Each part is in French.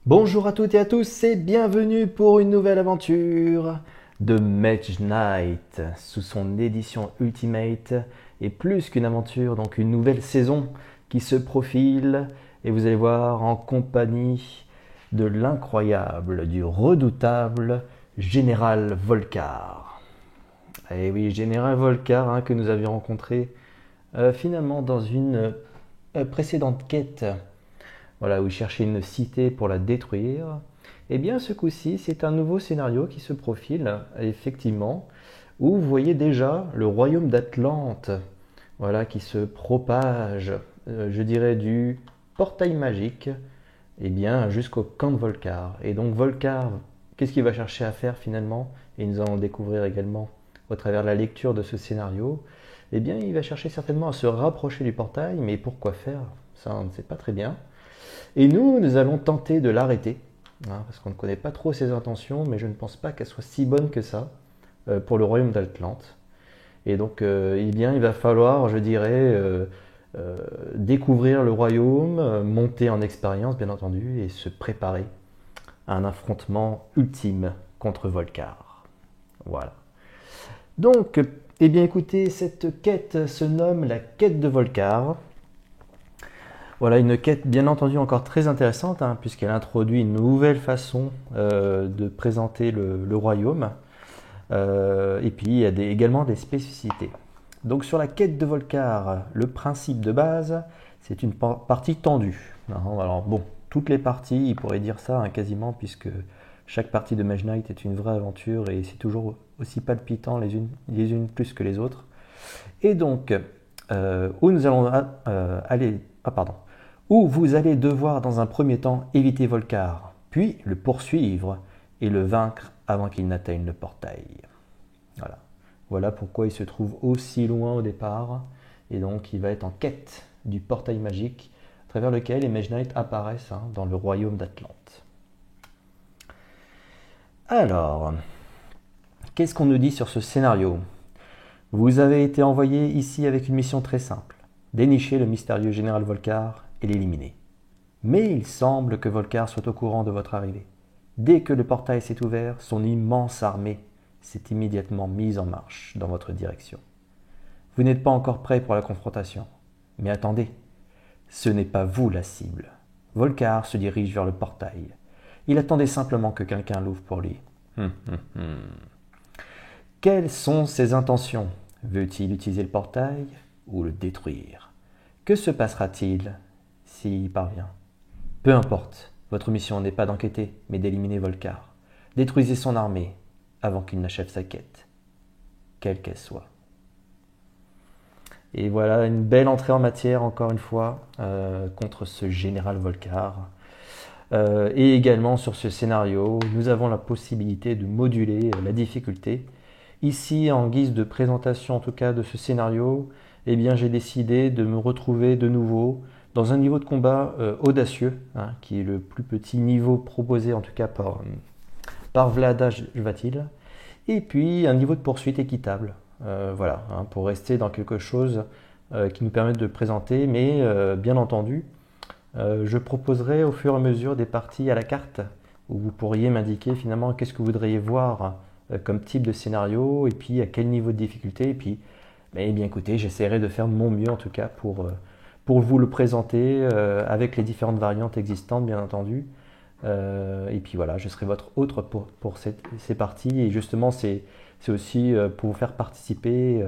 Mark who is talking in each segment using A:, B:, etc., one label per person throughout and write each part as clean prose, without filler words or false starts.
A: Bonjour à toutes et à tous et bienvenue pour une nouvelle aventure de Mage Knight sous son édition Ultimate et plus qu'une aventure, donc une nouvelle saison qui se profile et vous allez voir en compagnie de l'incroyable, du redoutable Général Volcar. Et oui, Général Volcar que nous avions rencontré finalement dans une précédente quête. Voilà, où il cherchait une cité pour la détruire. Et bien ce coup-ci, c'est un nouveau scénario qui se profile, effectivement, où vous voyez déjà le royaume d'Atlante, voilà, qui se propage, je dirais, du portail magique, et bien jusqu'au camp de Volcar. Et donc Volcar, qu'est-ce qu'il va chercher à faire finalement? Et nous allons découvrir également au travers de la lecture de ce scénario. Eh bien, il va chercher certainement à se rapprocher du portail, mais pourquoi faire? Ça, on ne sait pas très bien. Et nous allons tenter de l'arrêter, parce qu'on ne connaît pas trop ses intentions, mais je ne pense pas qu'elle soit si bonne que ça pour le royaume d'Atlante. Et donc, eh bien, il va falloir, je dirais, découvrir le royaume, monter en expérience, bien entendu, et se préparer à un affrontement ultime contre Volcar. Voilà. Donc, eh bien, écoutez, cette quête se nomme la quête de Volcar. Voilà, une quête bien entendu encore très intéressante, puisqu'elle introduit une nouvelle façon de présenter le royaume. Et puis il y a également des spécificités. Donc sur la quête de Volcar, le principe de base, c'est une partie tendue. Alors bon, toutes les parties, il pourrait dire ça quasiment, puisque chaque partie de Mage Knight est une vraie aventure et c'est toujours aussi palpitant les unes plus que les autres. Et donc, où nous allons aller... Ah pardon. Où vous allez devoir dans un premier temps éviter Volcar, puis le poursuivre et le vaincre avant qu'il n'atteigne le portail. Voilà. Voilà pourquoi il se trouve aussi loin au départ, et donc il va être en quête du portail magique à travers lequel les Mage Knights apparaissent dans le royaume d'Atlante. Alors, qu'est-ce qu'on nous dit sur ce scénario? Vous avez été envoyé ici avec une mission très simple, dénicher le mystérieux général Volcar et l'éliminer. Mais il semble que Volcar soit au courant de votre arrivée. Dès que le portail s'est ouvert, son immense armée s'est immédiatement mise en marche dans votre direction. Vous n'êtes pas encore prêt pour la confrontation. Mais attendez, ce n'est pas vous la cible. Volcar se dirige vers le portail. Il attendait simplement que quelqu'un l'ouvre pour lui. Quelles sont ses intentions? Veut-il utiliser le portail ou le détruire? Que se passera-t-il s'il y parvient? Peu importe, votre mission n'est pas d'enquêter, mais d'éliminer Volcar. Détruisez son armée avant qu'il n'achève sa quête, quelle qu'elle soit. Et voilà une belle entrée en matière, encore une fois, contre ce général Volcar. Et également sur ce scénario, nous avons la possibilité de moduler la difficulté. Ici, en guise de présentation en tout cas de ce scénario, eh bien, j'ai décidé de me retrouver de nouveau dans un niveau de combat audacieux, qui est le plus petit niveau proposé en tout cas par Vlaada Chvátil, et puis un niveau de poursuite équitable, voilà, pour rester dans quelque chose qui nous permette de présenter, mais bien entendu, je proposerai au fur et à mesure des parties à la carte, où vous pourriez m'indiquer finalement qu'est-ce que vous voudriez voir comme type de scénario, et puis à quel niveau de difficulté, et puis, eh bien écoutez, j'essaierai de faire mon mieux en tout cas pour vous le présenter avec les différentes variantes existantes, bien entendu. Et puis voilà, je serai votre hôte pour ces parties. Et justement, c'est aussi pour vous faire participer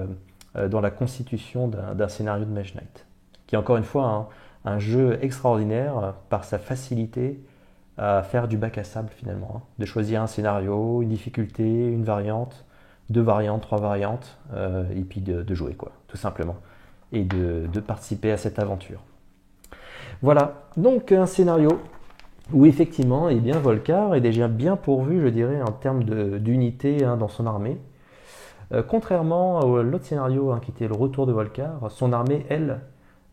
A: dans la constitution d'un scénario de Mage Knight, qui est encore une fois un jeu extraordinaire par sa facilité à faire du bac à sable finalement. De choisir un scénario, une difficulté, une variante, 2 variantes, 3 variantes, et puis de jouer quoi, tout simplement. Et de participer à cette aventure. Voilà, donc un scénario où effectivement, eh bien, Volcar est déjà bien pourvu, je dirais, en termes d'unité dans son armée. Contrairement à l'autre scénario qui était le retour de Volcar, son armée, elle,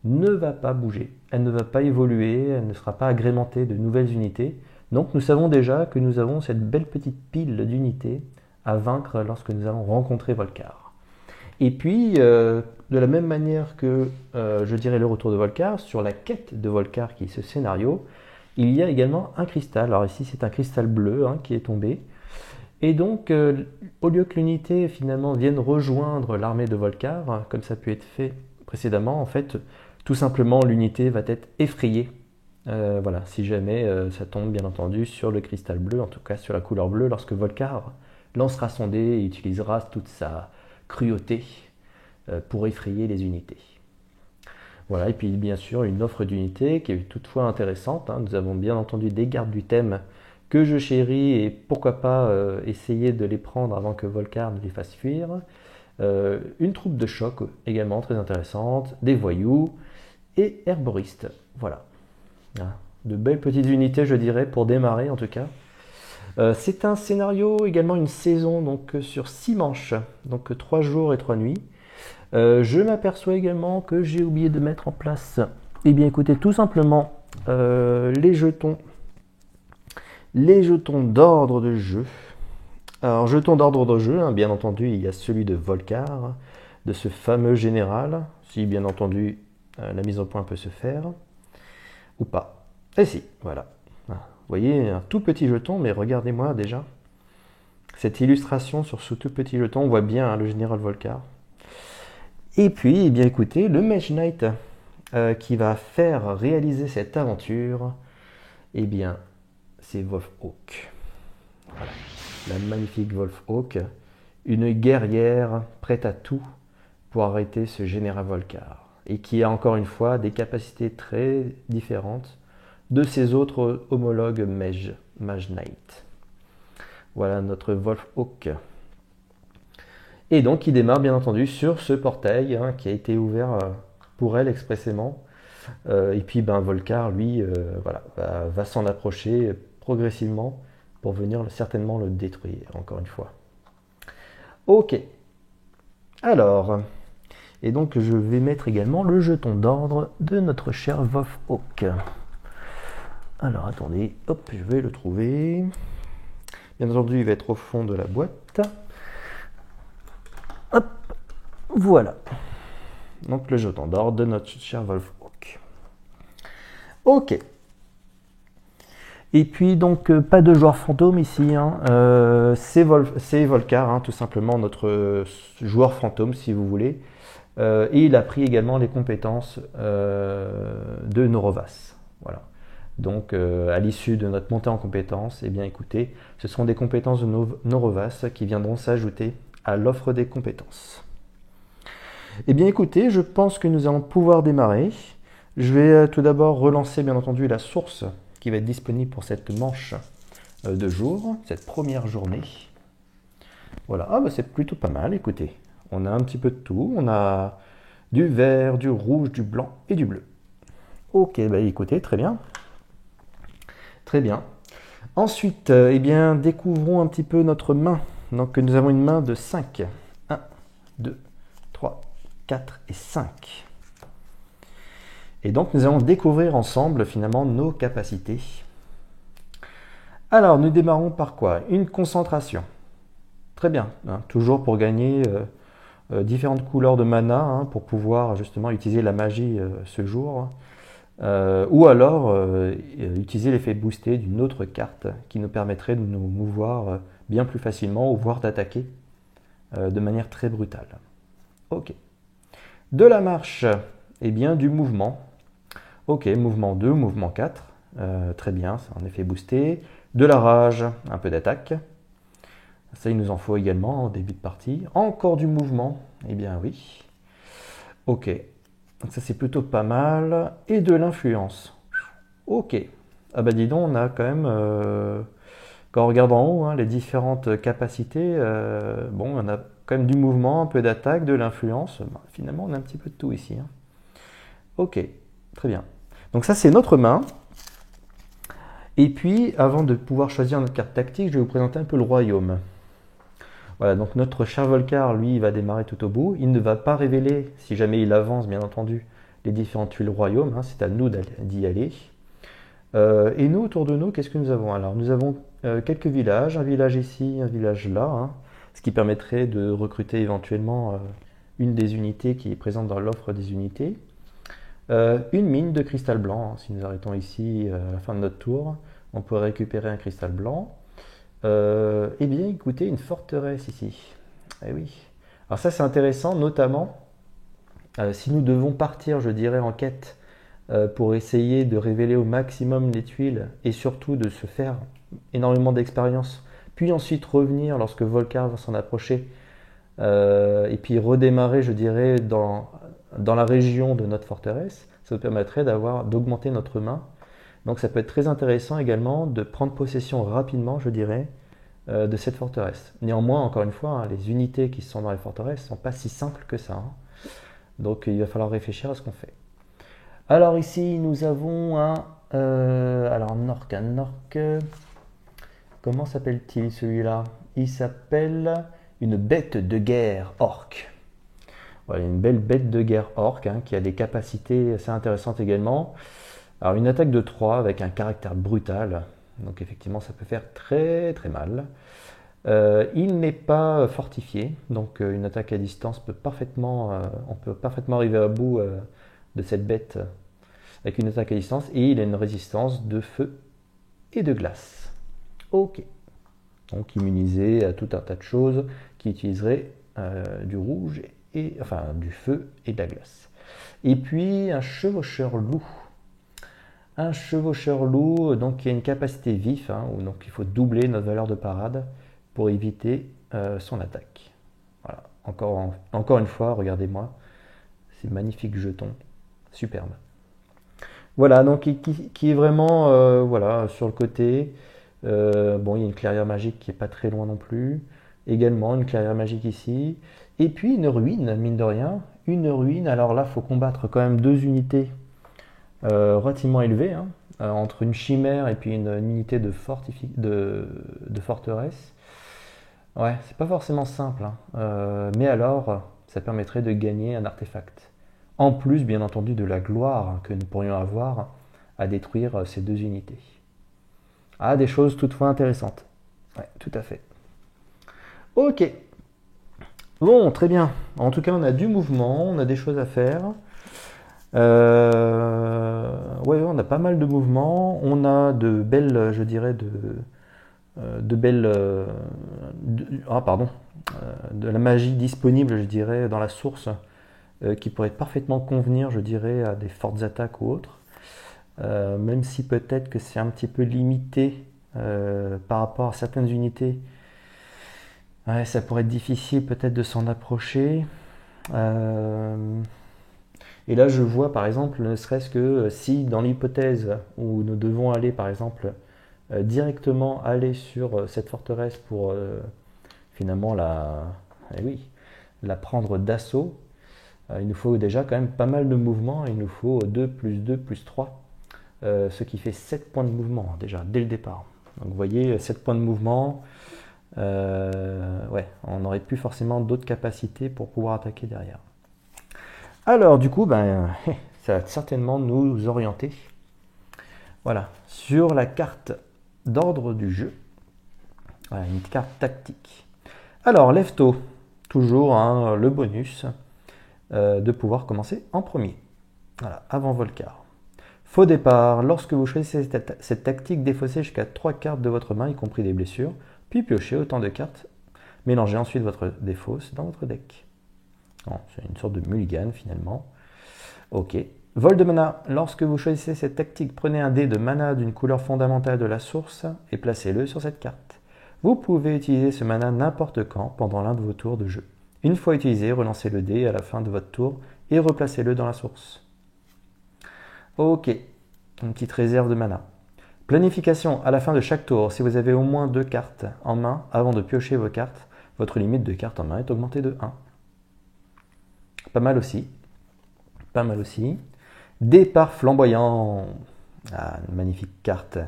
A: ne va pas bouger, elle ne va pas évoluer, elle ne sera pas agrémentée de nouvelles unités. Donc nous savons déjà que nous avons cette belle petite pile d'unités à vaincre lorsque nous allons rencontrer Volcar. Et puis, de la même manière que, je dirais, le retour de Volcar, sur la quête de Volcar qui est ce scénario, il y a également un cristal. Alors ici, c'est un cristal bleu qui est tombé. Et donc, au lieu que l'unité finalement vienne rejoindre l'armée de Volcar, comme ça a pu être fait précédemment, en fait, tout simplement, l'unité va être effrayée. Voilà, si jamais ça tombe bien entendu sur le cristal bleu, en tout cas sur la couleur bleue, lorsque Volcar lancera son dé et utilisera toute sa cruauté pour effrayer les unités. Voilà, et puis bien sûr une offre d'unités qui est toutefois intéressante. Nous avons bien entendu des gardes du thème que je chéris et pourquoi pas essayer de les prendre avant que Volcar ne les fasse fuir. Une troupe de choc également très intéressante, des voyous et herboristes. Voilà. De belles petites unités, je dirais, pour démarrer en tout cas. C'est un scénario, également une saison, donc sur 6 manches, donc 3 jours et 3 nuits. Je m'aperçois également que j'ai oublié de mettre en place, eh bien écoutez, tout simplement les jetons d'ordre de jeu. Alors, jetons d'ordre de jeu, bien entendu, il y a celui de Volcar, de ce fameux général, si bien entendu la mise au point peut se faire, ou pas. Et si, voilà. Vous voyez, un tout petit jeton, mais regardez-moi déjà. Cette illustration sur ce tout petit jeton, on voit bien le général Volcar. Et puis, eh bien écoutez, le Mage Knight qui va faire réaliser cette aventure, eh bien, c'est Wolfhawk. Voilà. La magnifique Wolfhawk, une guerrière prête à tout pour arrêter ce général Volcar. Et qui a encore une fois des capacités très différentes de ses autres homologues Mage Knight. Voilà notre Wolfhawk. Et donc il démarre bien entendu sur ce portail qui a été ouvert pour elle expressément. Et puis Volcar, lui, voilà, va s'en approcher progressivement pour venir certainement le détruire, encore une fois. Ok. Alors, et donc je vais mettre également le jeton d'ordre de notre cher Wolfhawk. Alors attendez, hop, je vais le trouver. Bien entendu, il va être au fond de la boîte. Hop, voilà. Donc le jeton d'ordre de notre cher Wolfhawk. Ok. Et puis donc pas de joueur fantôme ici. C'est Volcar, tout simplement notre joueur fantôme si vous voulez. Et il a pris également les compétences de Norovas. Voilà. Donc à l'issue de notre montée en compétences, eh bien écoutez, ce sont des compétences de Norovas qui viendront s'ajouter à l'offre des compétences. Eh bien écoutez, je pense que nous allons pouvoir démarrer. Je vais tout d'abord relancer bien entendu la source qui va être disponible pour cette manche de jour, cette première journée. Voilà, c'est plutôt pas mal, écoutez. On a un petit peu de tout, on a du vert, du rouge, du blanc et du bleu. Ok, écoutez, très bien. Très bien. Ensuite, eh bien, découvrons un petit peu notre main. Donc nous avons une main de 5. 1, 2, 3, 4 et 5. Et donc nous allons découvrir ensemble finalement nos capacités. Alors nous démarrons par quoi? Une concentration. Très bien, toujours pour gagner différentes couleurs de mana pour pouvoir justement utiliser la magie ce jour. Ou alors utiliser l'effet boosté d'une autre carte qui nous permettrait de nous mouvoir bien plus facilement ou voire d'attaquer de manière très brutale. Ok. De la marche, eh bien du mouvement. Ok, mouvement 2, mouvement 4. Très bien, c'est un effet boosté. De la rage, un peu d'attaque. Ça, il nous en faut également en début de partie. Encore du mouvement, eh bien oui. Ok, donc ça c'est plutôt pas mal. Et de l'influence. Ok. Ah dis donc, on a quand même, quand on regarde en haut, les différentes capacités, on a quand même du mouvement, un peu d'attaque, de l'influence. Finalement, on a un petit peu de tout ici. Ok, très bien. Donc ça c'est notre main. Et puis, avant de pouvoir choisir notre carte tactique, je vais vous présenter un peu le royaume. Voilà, donc notre cher Volcar, lui, il va démarrer tout au bout. Il ne va pas révéler, si jamais il avance, bien entendu, les différentes tuiles royaumes, hein, c'est à nous d'y aller. Et nous, autour de nous, qu'est-ce que nous avons? Alors, nous avons quelques villages, un village ici, un village là, hein, ce qui permettrait de recruter éventuellement une des unités qui est présente dans l'offre des unités. Une mine de cristal blanc, hein, si nous arrêtons ici à la fin de notre tour, on pourrait récupérer un cristal blanc. Eh bien, écoutez, une forteresse ici. Eh oui. Alors ça, c'est intéressant, notamment si nous devons partir, je dirais, en quête pour essayer de révéler au maximum les tuiles et surtout de se faire énormément d'expérience, puis ensuite revenir lorsque Volcar va s'en approcher et puis redémarrer, je dirais, dans la région de notre forteresse. Ça nous permettrait d'augmenter notre main. Donc ça peut être très intéressant également de prendre possession rapidement, je dirais, de cette forteresse. Néanmoins, encore une fois, hein, les unités qui sont dans les forteresses ne sont pas si simples que ça, hein. Donc il va falloir réfléchir à ce qu'on fait. Alors ici, nous avons un orc. Comment s'appelle-t-il celui-là? Il s'appelle une bête de guerre orc. Voilà, une belle bête de guerre orc, hein, qui a des capacités assez intéressantes également. Alors une attaque de 3 avec un caractère brutal. Donc effectivement, ça peut faire très très mal. Il n'est pas fortifié, donc une attaque à distance on peut parfaitement arriver à bout de cette bête avec une attaque à distance, et il a une résistance de feu et de glace. Ok. Donc immunisé à tout un tas de choses qui utiliseraient du rouge enfin du feu et de la glace. Et puis un chevaucheur loup. Un chevaucheur loup, donc qui a une capacité vif, hein, donc il faut doubler notre valeur de parade pour éviter son attaque. Voilà. Encore une fois, regardez-moi, ces magnifiques jetons, superbe. Voilà, donc qui est vraiment voilà, sur le côté. Bon, il y a une clairière magique qui n'est pas très loin non plus. Également une clairière magique ici. Et puis une ruine, mine de rien. Une ruine, alors là, il faut combattre quand même deux unités relativement élevées, hein, entre une chimère et puis une unité de forteresse. Ouais, c'est pas forcément simple, hein. Mais alors, ça permettrait de gagner un artefact. En plus, bien entendu, de la gloire que nous pourrions avoir à détruire ces deux unités. Ah, des choses toutefois intéressantes. Ouais, tout à fait. Ok. Bon, très bien. En tout cas, on a du mouvement, on a des choses à faire. Ouais, on a pas mal de mouvements. On a de belles, je dirais, de la magie disponible, je dirais, dans la source, qui pourrait parfaitement convenir, je dirais, à des fortes attaques ou autres. Même si peut-être que c'est un petit peu limité par rapport à certaines unités. Ouais, ça pourrait être difficile peut-être de s'en approcher. Et là, je vois par exemple, ne serait-ce que si dans l'hypothèse où nous devons aller par exemple directement aller sur cette forteresse pour finalement la prendre d'assaut, il nous faut déjà quand même pas mal de mouvements. Il nous faut 2 plus 2 plus 3, ce qui fait 7 points de mouvement déjà dès le départ. Donc vous voyez, 7 points de mouvement, ouais, on n'aurait plus forcément d'autres capacités pour pouvoir attaquer derrière. Alors du coup, ça va certainement nous orienter, voilà, sur la carte d'ordre du jeu. Voilà, une carte tactique. Alors, lève-tôt, toujours hein, le bonus de pouvoir commencer en premier. Voilà, avant Volcar. Faux départ, lorsque vous choisissez cette tactique, défaussez jusqu'à 3 cartes de votre main, y compris des blessures, puis piochez autant de cartes. Mélangez ensuite votre défausse dans votre deck. C'est une sorte de mulligan finalement. Ok. Vol de mana. Lorsque vous choisissez cette tactique, prenez un dé de mana d'une couleur fondamentale de la source et placez-le sur cette carte. Vous pouvez utiliser ce mana n'importe quand pendant l'un de vos tours de jeu. Une fois utilisé, relancez le dé à la fin de votre tour et replacez-le dans la source. Ok. Une petite réserve de mana. Planification. À la fin de chaque tour, si vous avez au moins 2 cartes en main, avant de piocher vos cartes, votre limite de cartes en main est augmentée de 1. Pas mal aussi. Pas mal aussi. Départ flamboyant. Ah, une magnifique carte.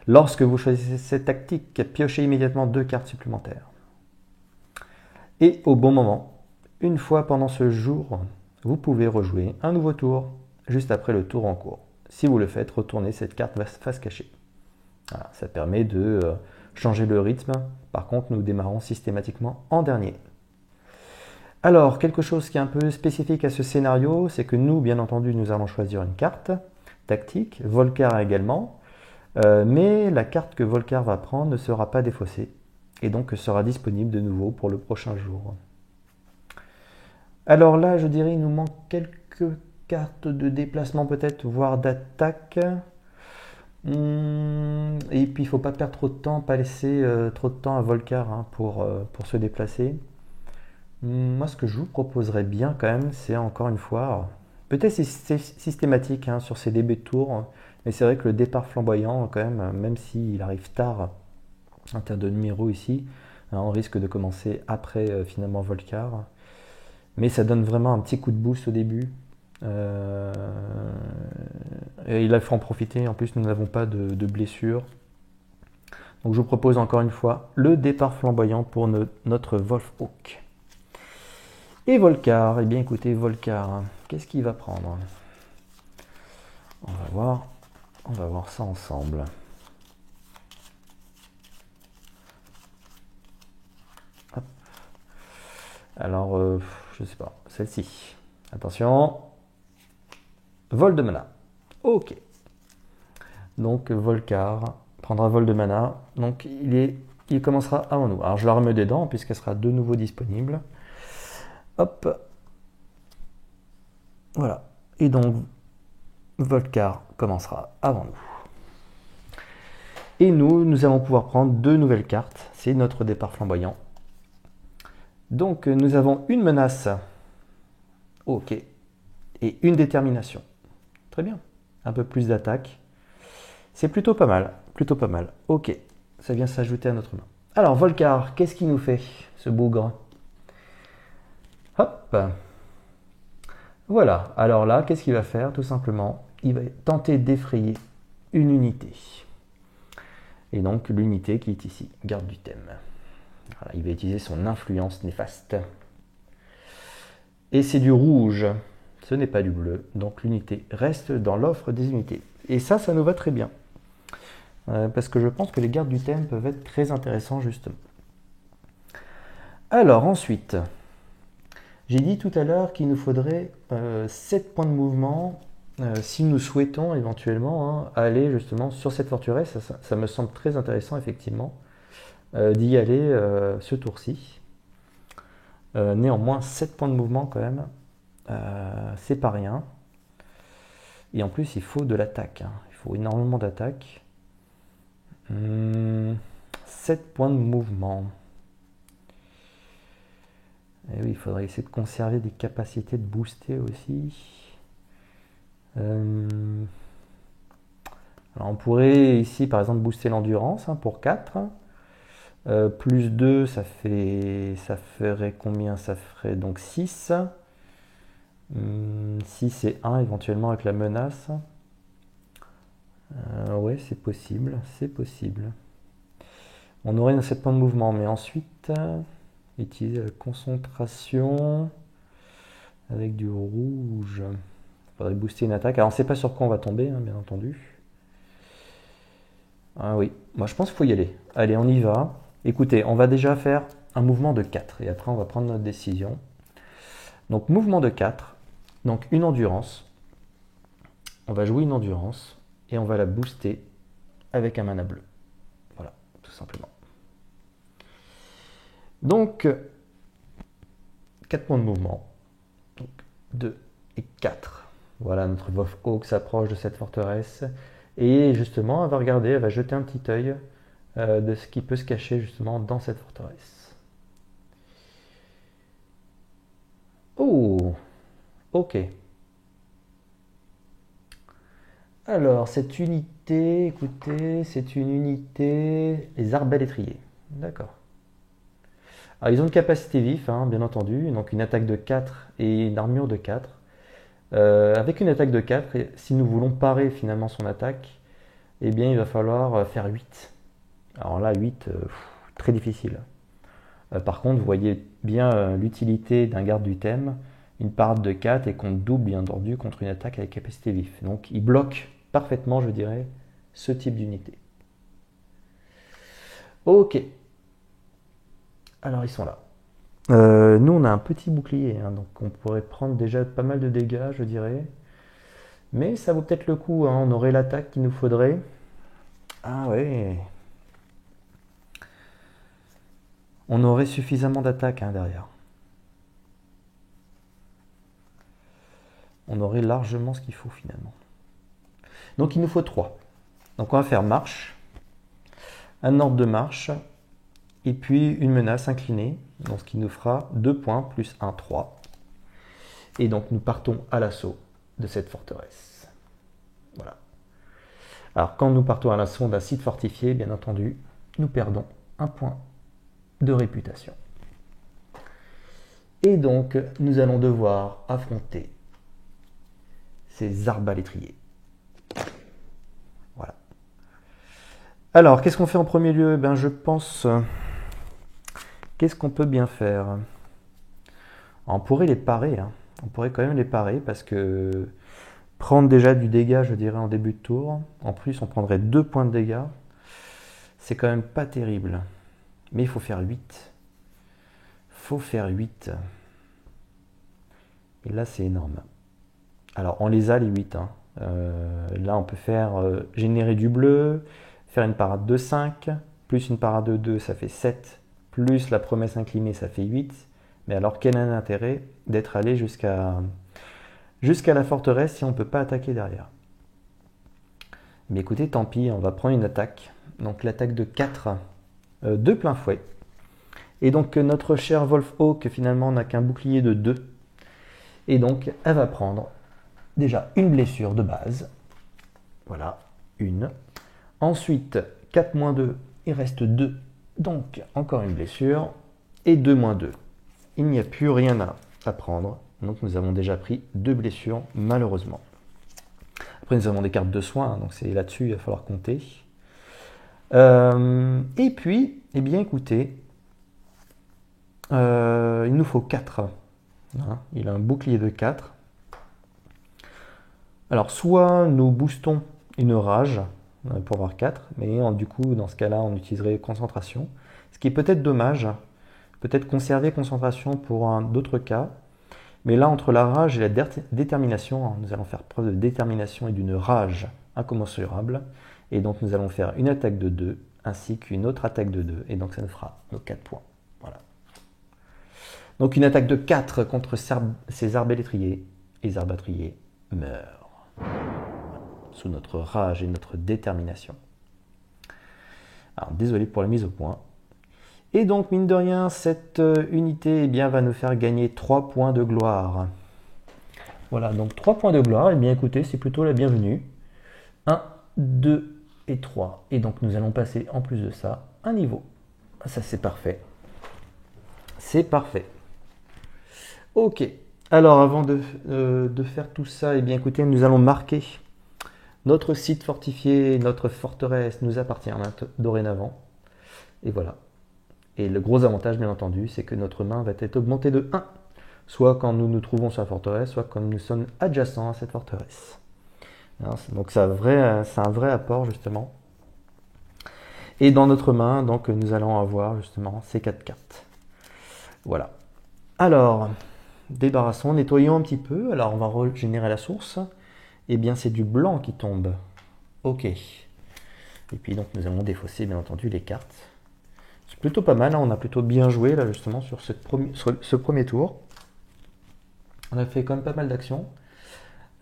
A: Lorsque vous choisissez cette tactique, piochez immédiatement 2 cartes supplémentaires. Et au bon moment, une fois pendant ce jour, vous pouvez rejouer un nouveau tour juste après le tour en cours. Si vous le faites, retournez cette carte face cachée. Voilà, ça permet de changer le rythme. Par contre, nous démarrons systématiquement en dernier. Alors, quelque chose qui est un peu spécifique à ce scénario, c'est que nous, bien entendu, nous allons choisir une carte tactique, Volcar également, mais la carte que Volcar va prendre ne sera pas défaussée et donc sera disponible de nouveau pour le prochain jour. Alors là, je dirais, il nous manque quelques cartes de déplacement peut-être, voire d'attaque. Et puis il ne faut pas perdre trop de temps, pas laisser trop de temps à Volcar pour se déplacer. Moi, ce que je vous proposerais bien quand même, c'est encore une fois, peut-être c'est systématique sur ces débuts de tour, mais c'est vrai que le départ flamboyant, quand même s'il arrive tard en termes de numéro ici, on risque de commencer après finalement Volcar. Mais ça donne vraiment un petit coup de boost au début. Et il faut en profiter. En plus, nous n'avons pas de blessure. Donc, je vous propose encore une fois le départ flamboyant pour notre Wolfhawk. Et Volcar. Eh bien, écoutez, Volcar, qu'est-ce qu'il va prendre? On va voir ça ensemble. Hop. Alors, je sais pas, celle-ci. Attention. Vol de mana. Ok. Donc Volcar prendra vol de mana. Donc il commencera avant nous. Alors je la remets dedans puisqu'elle sera de nouveau disponible. Hop. Voilà. Et donc Volcar commencera avant nous. Et nous allons pouvoir prendre deux nouvelles cartes. C'est notre départ flamboyant. Donc nous avons une menace. Ok. Et une détermination. Très bien. Un peu plus d'attaque. C'est plutôt pas mal. Plutôt pas mal. Ok. Ça vient s'ajouter à notre main. Alors, Volcar, qu'est-ce qu'il nous fait, ce bougre? Hop. Voilà. Alors là, qu'est-ce qu'il va faire? Tout simplement, il va tenter d'effrayer une unité. Et donc, l'unité qui est ici, garde du thème. Voilà, il va utiliser son influence néfaste. Et c'est du rouge. Ce n'est pas du bleu, donc l'unité reste dans l'offre des unités. Et ça nous va très bien. Parce que je pense que les gardes du thème peuvent être très intéressants justement. Alors ensuite, j'ai dit tout à l'heure qu'il nous faudrait 7 points de mouvement si nous souhaitons éventuellement aller justement sur cette forteresse. Ça me semble très intéressant effectivement d'y aller ce tour-ci. Néanmoins, 7 points de mouvement quand même. C'est pas rien. Et en plus, il faut de l'attaque. Il faut énormément d'attaque. 7 points de mouvement. Et oui, il faudrait essayer de conserver des capacités de booster aussi. Alors on pourrait ici, par exemple, booster l'endurance pour 4. Plus 2, ça ferait combien? Ça ferait donc 6. 6 et 1 éventuellement avec la menace. Ouais, c'est possible, c'est possible. On aurait 7 points de mouvement, mais ensuite, utiliser la concentration avec du rouge. Il faudrait booster une attaque. Alors on ne sait pas sur quoi on va tomber, bien entendu. Ah oui, moi je pense qu'il faut y aller. Allez, on y va. Écoutez, on va déjà faire un mouvement de 4 et après on va prendre notre décision. Donc mouvement de 4. Donc une endurance, on va jouer une endurance et on va la booster avec un mana bleu. Voilà, tout simplement. Donc 4 points de mouvement, donc 2 et 4. Voilà, notre Wolfhawk s'approche de cette forteresse et justement elle va regarder, elle va jeter un petit œil de ce qui peut se cacher justement dans cette forteresse. Oh! Ok. Alors, cette unité, écoutez, c'est une unité, les arbalétriers. D'accord. Alors, ils ont une capacité vif, bien entendu, donc une attaque de 4 et une armure de 4. Avec une attaque de 4, si nous voulons parer finalement son attaque, eh bien, il va falloir faire 8. Alors là, 8, très difficile. Par contre, vous voyez bien l'utilité d'un garde du thème. une parade de 4 et qu'on double bien entendu contre une attaque avec capacité vif. Donc il bloque parfaitement, je dirais, ce type d'unité. Ok. Alors ils sont là. Nous on a un petit bouclier, hein, donc on pourrait prendre déjà pas mal de dégâts, je dirais. Mais ça vaut peut-être le coup, hein, on aurait l'attaque qu'il nous faudrait. Ah ouais. On aurait suffisamment d'attaque hein, derrière. On aurait largement ce qu'il faut finalement. Donc il nous faut 3. Donc on va faire marche, un ordre de marche, et puis une menace inclinée, donc ce qui nous fera 2 points plus 1, 3. Et donc nous partons à l'assaut de cette forteresse. Voilà. Alors quand nous partons à l'assaut d'un site fortifié, bien entendu, nous perdons un point de réputation. Et donc nous allons devoir affronter ces arbalétriers. Voilà. Alors qu'est-ce qu'on fait en premier lieu? Ben, je pense... Qu'est-ce qu'on peut bien faire? On pourrait les parer, hein. On pourrait quand même les parer parce que prendre déjà du dégât, je dirais, en début de tour. En plus, on prendrait 2 points de dégâts. C'est quand même pas terrible. Mais il faut faire 8. Faut faire 8. Et là, c'est énorme. Alors, on les a, les 8. Hein. Là, on peut faire générer du bleu, faire une parade de 5, plus une parade de 2, ça fait 7, plus la promesse inclinée, ça fait 8. Mais alors, quel est l'intérêt d'être allé jusqu'à la forteresse si on ne peut pas attaquer derrière? Mais écoutez, tant pis, on va prendre une attaque. Donc l'attaque de 4 de plein fouet. Et donc notre cher Wolfhawk finalement n'a qu'un bouclier de 2. Et donc elle va prendre déjà une blessure de base. Voilà, une. Ensuite, 4 moins 2, il reste 2. Donc encore une blessure. Et 2 moins 2. Il n'y a plus rien à prendre. Donc nous avons déjà pris 2 blessures malheureusement. Après nous avons des cartes de soins, hein, donc c'est là-dessus il va falloir compter. Et puis, eh bien écoutez, il nous faut 4. Hein, il a un bouclier de 4. Alors soit nous boostons une rage pour avoir 4, mais du coup dans ce cas-là on utiliserait concentration. Ce qui est peut-être dommage, peut-être conserver concentration pour d'autres cas. Mais là, entre la rage et la détermination, nous allons faire preuve de détermination et d'une rage incommensurable. Et donc, nous allons faire une attaque de 2 ainsi qu'une autre attaque de 2. Et donc, ça nous fera nos 4 points. Voilà. Donc, une attaque de 4 contre ces arbalétriers. Et les arbalétriers meurent. Sous notre rage et notre détermination. Alors, désolé pour la mise au point. Et donc, mine de rien, cette unité eh bien, va nous faire gagner 3 points de gloire. Voilà, donc 3 points de gloire. Eh bien, écoutez, c'est plutôt la bienvenue. 1, 2 et 3. Et donc, nous allons passer, en plus de ça, un niveau. Ça, c'est parfait. C'est parfait. Ok. Alors, avant de faire tout ça, eh bien, écoutez, nous allons marquer notre site fortifié, notre forteresse nous appartient dorénavant. Et voilà. Et le gros avantage, bien entendu, c'est que notre main va être augmentée de 1, soit quand nous nous trouvons sur la forteresse, soit quand nous sommes adjacents à cette forteresse. Donc c'est un vrai apport, justement. Et dans notre main, donc, nous allons avoir, justement, ces 4 cartes. Voilà. Alors, débarrassons, nettoyons un petit peu. Alors, on va régénérer la source. Eh bien, c'est du blanc qui tombe. Ok. Et puis, donc, nous allons défausser, bien entendu, les cartes. C'est plutôt pas mal, hein. On a plutôt bien joué là justement sur ce premier tour. On a fait quand même pas mal d'actions.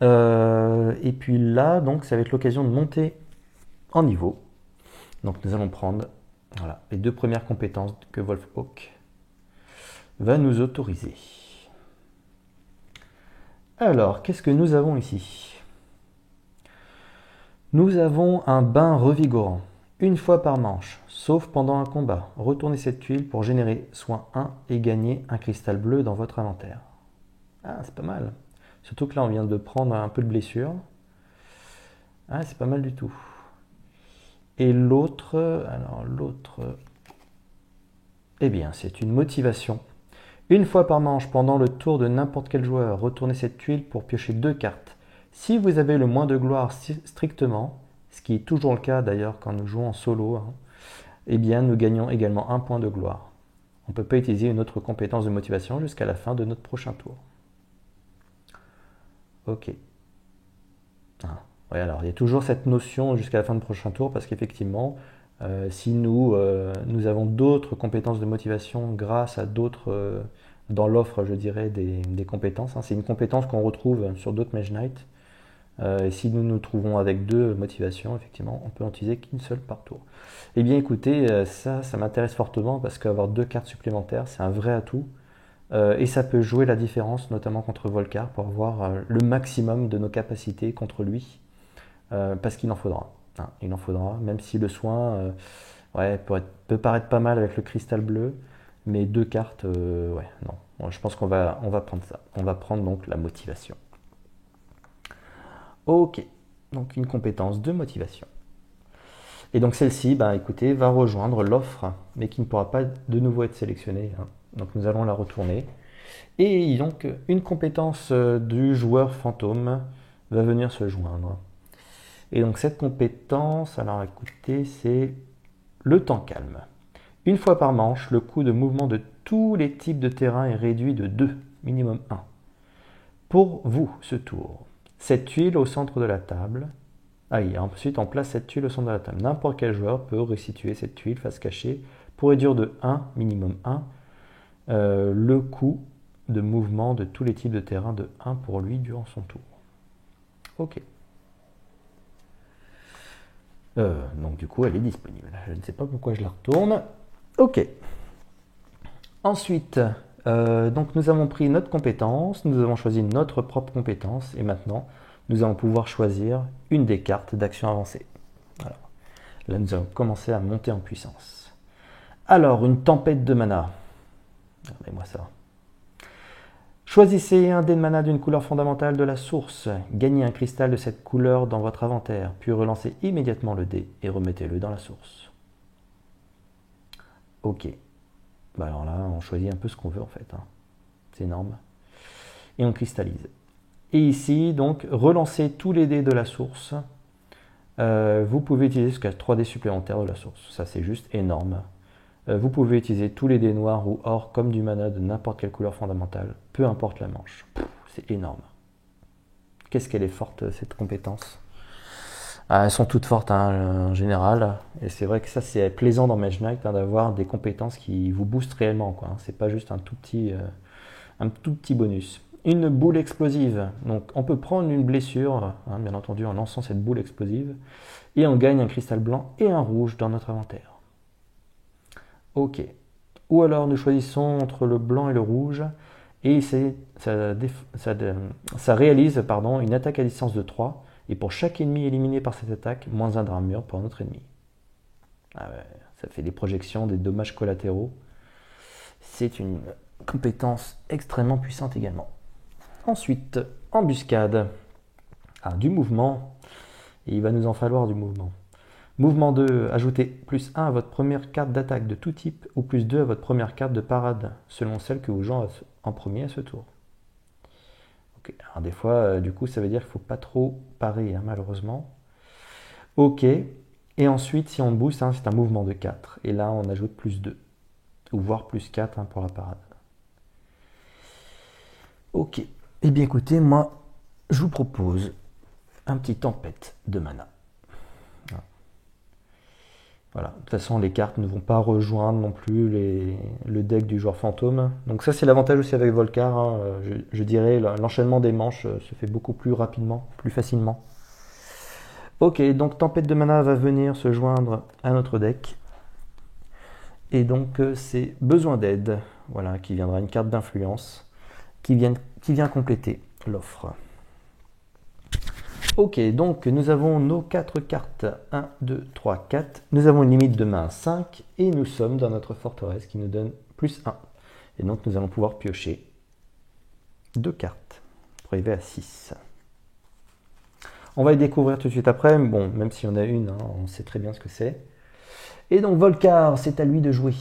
A: Et puis là, donc, ça va être l'occasion de monter en niveau. Donc nous allons prendre voilà, les 2 premières compétences que Wolfhawk va nous autoriser. Alors, qu'est-ce que nous avons ici? Nous avons un bain revigorant. Une fois par manche, sauf pendant un combat, retournez cette tuile pour générer soin 1 et gagner un cristal bleu dans votre inventaire. Ah, c'est pas mal. Surtout que là, on vient de prendre un peu de blessure. Ah, c'est pas mal du tout. Et l'autre, eh bien, c'est une motivation. Une fois par manche, pendant le tour de n'importe quel joueur, retournez cette tuile pour piocher 2 cartes. Si vous avez le moins de gloire strictement, ce qui est toujours le cas d'ailleurs quand nous jouons en solo, hein, eh bien nous gagnons également 1 point de gloire. On ne peut pas utiliser une autre compétence de motivation jusqu'à la fin de notre prochain tour. Ok. Ah. Ouais, alors il y a toujours cette notion jusqu'à la fin du prochain tour parce qu'effectivement, si nous avons d'autres compétences de motivation grâce à d'autres, dans l'offre, je dirais, des compétences, hein, c'est une compétence qu'on retrouve sur d'autres Mage Knight. Et si nous nous trouvons avec 2 motivations, effectivement, on peut en utiliser qu'une seule par tour. Eh bien écoutez, ça m'intéresse fortement parce qu'avoir 2 cartes supplémentaires, c'est un vrai atout. Et ça peut jouer la différence, notamment contre Volcar, pour avoir le maximum de nos capacités contre lui. Parce qu'il en faudra. Hein, il en faudra, même si le soin ouais, peut paraître pas mal avec le cristal bleu, mais 2 cartes, ouais, non. Bon, je pense qu'on va prendre ça. On va prendre donc la motivation. Ok, donc une compétence de motivation. Et donc celle-ci, bah, écoutez, va rejoindre l'offre, mais qui ne pourra pas de nouveau être sélectionnée. Hein. Donc nous allons la retourner. Et donc une compétence du joueur fantôme va venir se joindre. Et donc cette compétence, alors écoutez, c'est le temps calme. Une fois par manche, le coût de mouvement de tous les types de terrain est réduit de 2, minimum 1. Pour vous, ce tour, cette tuile au centre de la table, ensuite on place cette tuile au centre de la table. N'importe quel joueur peut restituer cette tuile face cachée pour réduire de 1, minimum 1, le coût de mouvement de tous les types de terrain de 1 pour lui durant son tour. Ok. Donc du coup elle est disponible. Je ne sais pas pourquoi je la retourne. Ok. Ensuite, donc nous avons pris notre compétence, nous avons choisi notre propre compétence et maintenant nous allons pouvoir choisir une des cartes d'action avancée. Voilà. Là nous allons commencer à monter en puissance. Alors une tempête de mana. Regardez-moi ça. Choisissez un dé de mana d'une couleur fondamentale de la source. Gagnez un cristal de cette couleur dans votre inventaire, puis relancez immédiatement le dé et remettez-le dans la source. Ok. Bah alors là, on choisit un peu ce qu'on veut en fait. Hein. C'est énorme. Et on cristallise. Et ici, donc, relancez tous les dés de la source. Vous pouvez utiliser jusqu'à 3 dés supplémentaires de la source. Ça, c'est juste énorme. Vous pouvez utiliser tous les dés noirs ou or comme du mana de n'importe quelle couleur fondamentale, peu importe la manche. C'est énorme. Qu'est-ce qu'elle est forte, cette compétence. Elles sont toutes fortes hein, en général. Et c'est vrai que ça, c'est plaisant dans Mage Knight hein, d'avoir des compétences qui vous boostent réellement. Quoi. C'est pas juste un tout petit bonus. Une boule explosive. Donc, on peut prendre une blessure, hein, bien entendu, en lançant cette boule explosive. Et on gagne un cristal blanc et un rouge dans notre inventaire. Ok. Ou alors nous choisissons entre le blanc et le rouge et ça réalise une attaque à distance de 3 et pour chaque ennemi éliminé par cette attaque, moins 1 d'armure pour un autre ennemi. Ah ouais, ça fait des projections, des dommages collatéraux. C'est une compétence extrêmement puissante également. Ensuite, embuscade. Du mouvement. Et il va nous en falloir du mouvement. Mouvement 2, ajoutez plus 1 à votre première carte d'attaque de tout type ou plus 2 à votre première carte de parade, selon celle que vous jouez en premier à ce tour. Okay. Alors des fois, du coup, ça veut dire qu'il ne faut pas trop parer, hein, malheureusement. Ok. Et ensuite, si on booste, hein, c'est un mouvement de 4. Et là, on ajoute plus 2. Ou voire plus 4 hein, pour la parade. Ok. Eh bien écoutez, moi, je vous propose un petit tempête de mana. Voilà. De toute façon, les cartes ne vont pas rejoindre non plus le deck du joueur fantôme. Donc ça, c'est l'avantage aussi avec Volcar. Hein. Je dirais l'enchaînement des manches se fait beaucoup plus rapidement, plus facilement. Ok, donc Tempête de Mana va venir se joindre à notre deck. Et donc c'est Besoin d'aide, voilà, qui viendra une carte d'influence, qui vient compléter l'offre. Ok, donc nous avons nos 4 cartes, 1, 2, 3, 4. Nous avons une limite de main 5 et nous sommes dans notre forteresse qui nous donne plus 1. Et donc nous allons pouvoir piocher 2 cartes pour arriver à 6. On va les découvrir tout de suite après, bon, même si on a une, hein, on sait très bien ce que c'est. Et donc Volcar, c'est à lui de jouer.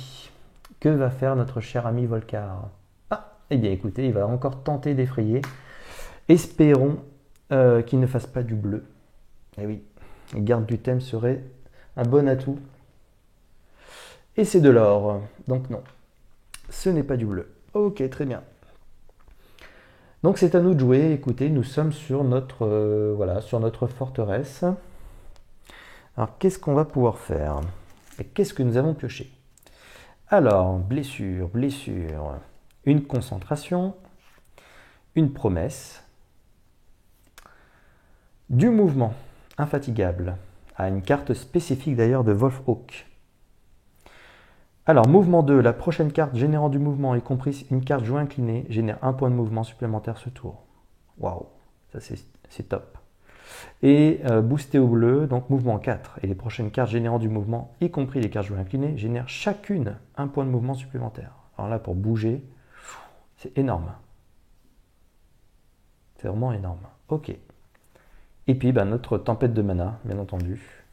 A: Que va faire notre cher ami Volcar? Eh bien écoutez, il va encore tenter d'effrayer. Espérons qu'il ne fasse pas du bleu. Eh oui, garde du thème serait un bon atout. Et c'est de l'or, donc non, ce n'est pas du bleu. Ok, très bien. Donc c'est à nous de jouer. Écoutez, nous sommes sur notre, voilà, sur notre forteresse. Alors qu'est-ce qu'on va pouvoir faire? Et qu'est-ce que nous avons pioché? Alors, blessure, blessure, une concentration, une promesse, du mouvement, infatigable, à une carte spécifique d'ailleurs de Wolfhawk. Alors, mouvement 2, la prochaine carte générant du mouvement, y compris une carte jouée inclinée, génère un point de mouvement supplémentaire ce tour. Waouh, ça c'est top. Et boosté au bleu, donc mouvement 4. Et les prochaines cartes générant du mouvement, y compris les cartes jouées inclinées, génèrent chacune un point de mouvement supplémentaire. Alors là, pour bouger, c'est énorme. C'est vraiment énorme. Ok. Et puis, notre tempête de mana, bien entendu.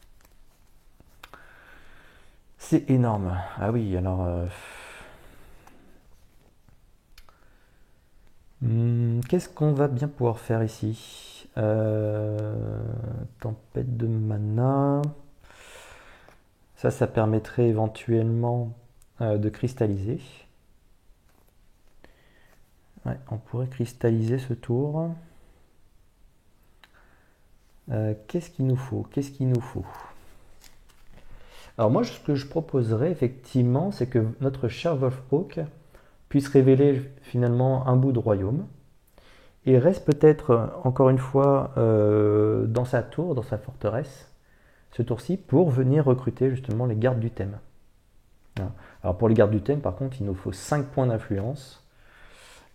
A: C'est énorme. Ah oui, alors... qu'est-ce qu'on va bien pouvoir faire ici? Tempête de mana. Ça permettrait éventuellement de cristalliser. Ouais, on pourrait cristalliser ce tour. Qu'est-ce qu'il nous faut? Qu'est-ce qu'il nous faut? Alors moi, ce que je proposerais effectivement, c'est que notre cher Wolfhawk puisse révéler finalement un bout de royaume et reste peut-être encore une fois dans sa tour, dans sa forteresse, ce tour-ci, pour venir recruter justement les gardes du thème. Voilà. Alors pour les gardes du thème, par contre, il nous faut 5 points d'influence.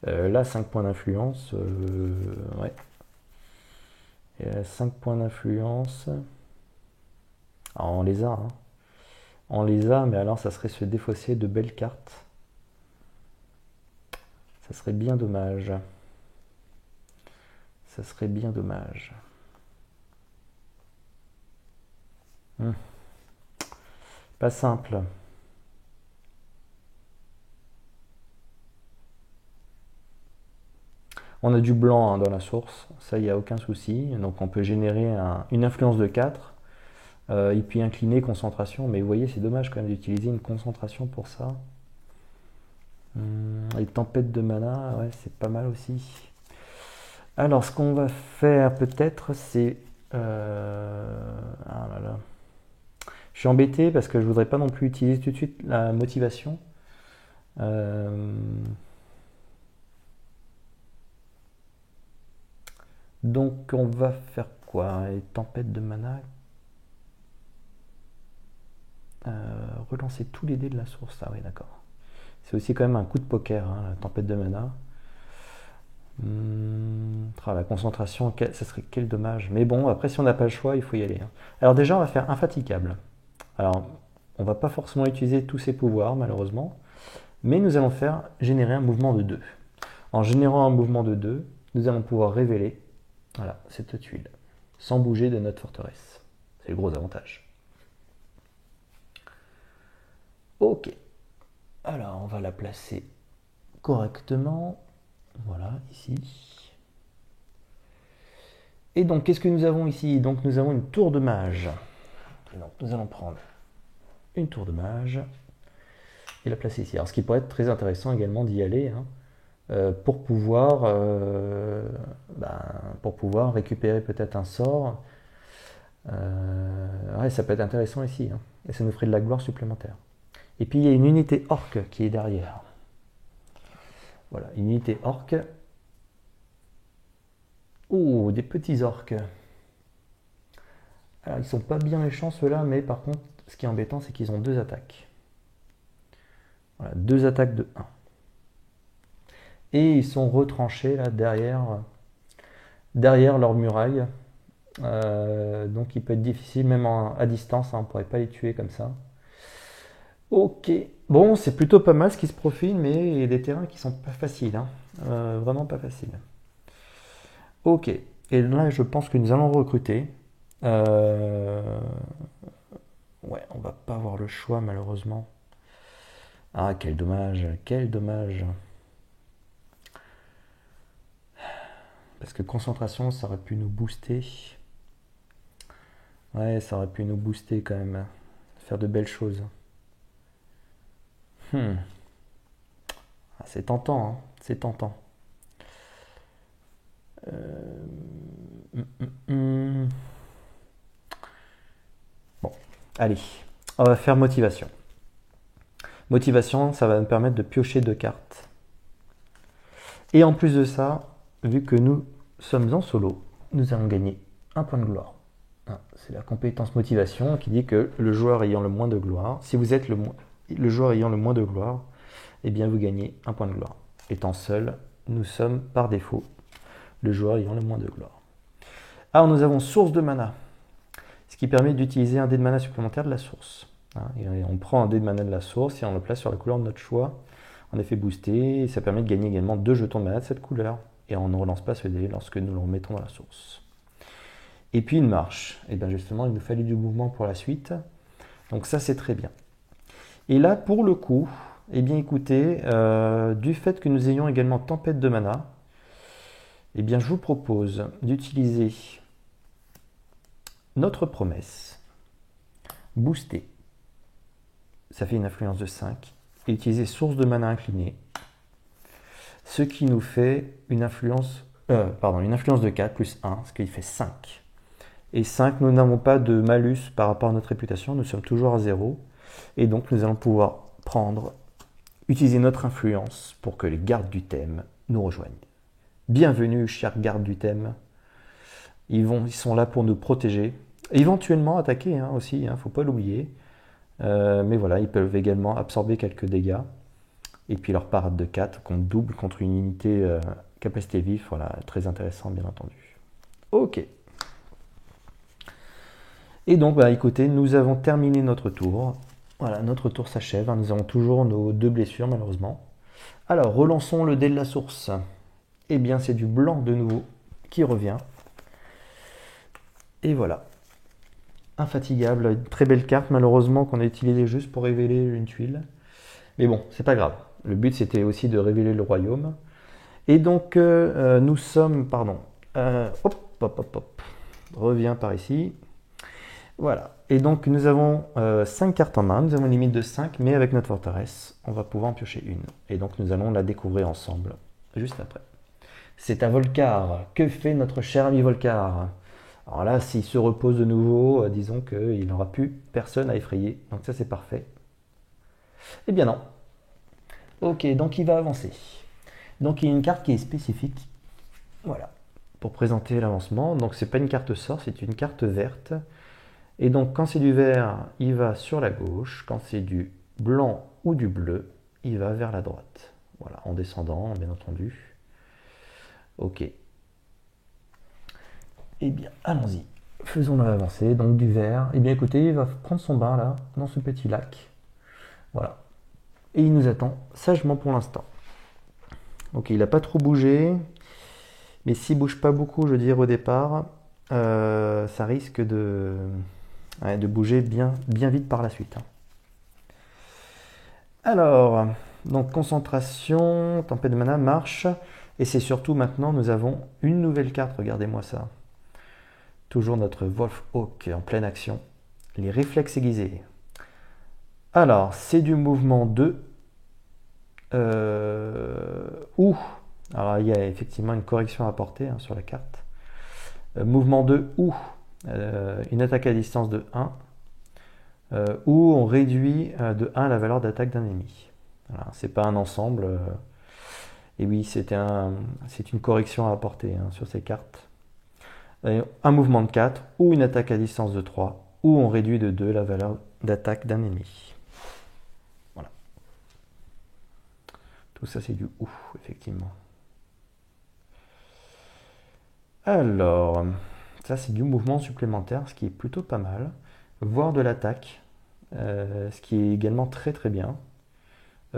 A: Là, 5 points d'influence, ouais. Et 5 points d'influence. Alors on les a, hein. On les a, mais alors ça serait se défausser de belles cartes. Ça serait bien dommage. Ça serait bien dommage. Pas simple. On a du blanc dans la source, ça il n'y a aucun souci. Donc on peut générer une influence de 4. Et puis incliner, concentration. Mais vous voyez, c'est dommage quand même d'utiliser une concentration pour ça. Les tempêtes de mana, ouais, c'est pas mal aussi. Alors, ce qu'on va faire peut-être, c'est... ah là là. Je suis embêté parce que je voudrais pas non plus utiliser tout de suite la motivation. Donc, on va faire quoi? Les tempêtes de mana. Relancer tous les dés de la source. Ah oui, d'accord. C'est aussi quand même un coup de poker, hein, la tempête de mana. La concentration, ça serait quel dommage. Mais bon, après, si on n'a pas le choix, il faut y aller. Hein. Alors déjà, on va faire infatigable. Alors, on va pas forcément utiliser tous ses pouvoirs, malheureusement. Mais nous allons faire générer un mouvement de 2. En générant un mouvement de 2, nous allons pouvoir révéler, voilà, cette tuile, sans bouger de notre forteresse. C'est le gros avantage. Ok. Alors, on va la placer correctement. Voilà, ici. Et donc, qu'est-ce que nous avons ici? Donc, nous avons une tour de mage. Et donc, nous allons prendre une tour de mage et la placer ici. Alors, ce qui pourrait être très intéressant également d'y aller, hein, pour pouvoir récupérer peut-être un sort. Ouais, ça peut être intéressant ici, hein, et ça nous ferait de la gloire supplémentaire. Et puis, il y a une unité orque qui est derrière. Voilà, une unité orque. Oh, des petits orques. Alors, ils sont pas bien méchants ceux-là, mais par contre, ce qui est embêtant, c'est qu'ils ont 2 attaques. Voilà, 2 attaques de 1. Et ils sont retranchés là derrière leur muraille. Donc il peut être difficile, même à distance, hein, on ne pourrait pas les tuer comme ça. Ok, bon, c'est plutôt pas mal ce qui se profile, mais il y a des terrains qui sont pas faciles, hein. Vraiment pas faciles. Ok, et là je pense que nous allons recruter. Ouais, on va pas avoir le choix malheureusement. Ah, quel dommage, quel dommage. Parce que concentration, ça aurait pu nous booster. Ouais, ça aurait pu nous booster quand même. Faire de belles choses. Hmm. Ah, c'est tentant, hein. C'est tentant. Hmm. Bon, allez. On va faire motivation. Motivation, ça va me permettre de piocher 2 cartes. Et en plus de ça, vu que nous sommes en solo, nous allons gagner un point de gloire. Ah, c'est la compétence motivation qui dit que le joueur ayant le moins de gloire, si vous êtes le joueur ayant le moins de gloire, eh bien vous gagnez un point de gloire. Étant seul, nous sommes par défaut le joueur ayant le moins de gloire. Alors nous avons source de mana, ce qui permet d'utiliser un dé de mana supplémentaire de la source. Et on prend un dé de mana de la source et on le place sur la couleur de notre choix, en effet boosté, et ça permet de gagner également 2 jetons de mana de cette couleur. Et on ne relance pas ce dé lorsque nous le remettons dans la source. Et puis une marche. Et bien justement, il nous fallait du mouvement pour la suite. Donc ça, c'est très bien. Et là, pour le coup, eh bien écoutez, du fait que nous ayons également tempête de mana, eh bien je vous propose d'utiliser notre promesse, booster, ça fait une influence de 5, et utiliser source de mana inclinée, ce qui nous fait une influence de 4 plus 1, ce qui fait 5. Et 5, nous n'avons pas de malus par rapport à notre réputation, nous sommes toujours à 0. Et donc nous allons pouvoir utiliser notre influence pour que les gardes du thème nous rejoignent. Bienvenue, chers gardes du thème. Ils sont là pour nous protéger. Éventuellement attaquer aussi, il ne faut pas l'oublier. Mais voilà, ils peuvent également absorber quelques dégâts. Et puis leur parade de 4 qu'on double contre une unité capacité vif. Voilà, très intéressant bien entendu. Ok. Et donc, écoutez, nous avons terminé notre tour. Voilà, notre tour s'achève. Nous avons toujours nos 2 blessures, malheureusement. Alors, relançons le dé de la source. Eh bien, c'est du blanc de nouveau qui revient. Et voilà. Infatigable, une très belle carte, malheureusement, qu'on a utilisée juste pour révéler une tuile. Mais bon, c'est pas grave. Le but, c'était aussi de révéler le royaume. Et donc, nous sommes, hop. Reviens par ici. Voilà. Et donc, nous avons 5 cartes en main. Nous avons une limite de 5, mais avec notre forteresse, on va pouvoir en piocher une. Et donc, nous allons la découvrir ensemble, juste après. C'est à Volcar. Que fait notre cher ami Volcar? Alors là, s'il se repose de nouveau, disons qu'il n'aura plus personne à effrayer. Donc ça, c'est parfait. Eh bien non. Ok, donc il va avancer. Donc il y a une carte qui est spécifique. Voilà. Pour présenter l'avancement. Donc c'est pas une carte sort, c'est une carte verte. Et donc quand c'est du vert, il va sur la gauche. Quand c'est du blanc ou du bleu, il va vers la droite. Voilà, en descendant, bien entendu. Ok. Eh bien, allons-y. Faisons l'avancer. Donc du vert. Eh bien écoutez, il va prendre son bain là, dans ce petit lac. Voilà. Et il nous attend sagement pour l'instant. Ok, il n'a pas trop bougé. Mais s'il ne bouge pas beaucoup, je veux dire au départ, ça risque de bouger bien vite par la suite. Alors, donc concentration, tempête de mana, marche. Et c'est surtout maintenant, nous avons une nouvelle carte, regardez-moi ça. Toujours notre Wolfhawk en pleine action. Les réflexes aiguisés. Alors, c'est du mouvement 2. Alors, il y a effectivement une correction à apporter sur la carte. Mouvement 2 ou une attaque à distance de 1. Où on réduit de 1 la valeur d'attaque d'un ennemi. Voilà, c'est pas un ensemble. Et oui, c'est une correction à apporter sur ces cartes. Un mouvement de 4 ou une attaque à distance de 3, où on réduit de 2 la valeur d'attaque d'un ennemi. Voilà. Tout ça, c'est du ouf, effectivement. Alors, ça, c'est du mouvement supplémentaire, ce qui est plutôt pas mal. Voire de l'attaque, ce qui est également très très bien.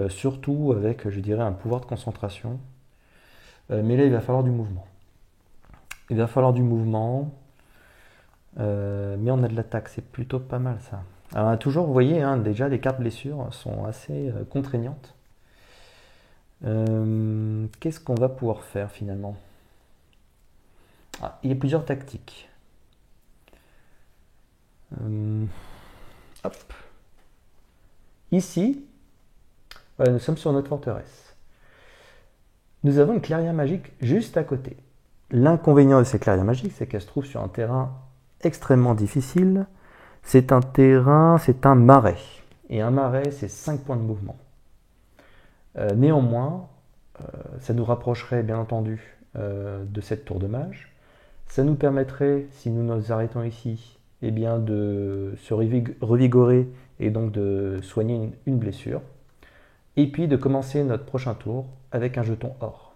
A: Surtout avec, je dirais, un pouvoir de concentration. Mais là, il va falloir du mouvement. Il va falloir du mouvement. Mais on a de l'attaque, c'est plutôt pas mal ça. Alors toujours, vous voyez, déjà les cartes blessures sont assez contraignantes. Qu'est-ce qu'on va pouvoir faire finalement? Ah, il y a plusieurs tactiques. Hop. Ici, voilà, nous sommes sur notre forteresse. Nous avons une clairière magique juste à côté. L'inconvénient de ces clairières magiques, c'est qu'elles se trouvent sur un terrain extrêmement difficile. C'est un marais. Et un marais, c'est 5 points de mouvement. Néanmoins, ça nous rapprocherait bien entendu de cette tour de mage. Ça nous permettrait, si nous nous arrêtons ici, eh bien de se revigorer et donc de soigner une blessure. Et puis de commencer notre prochain tour avec un jeton or.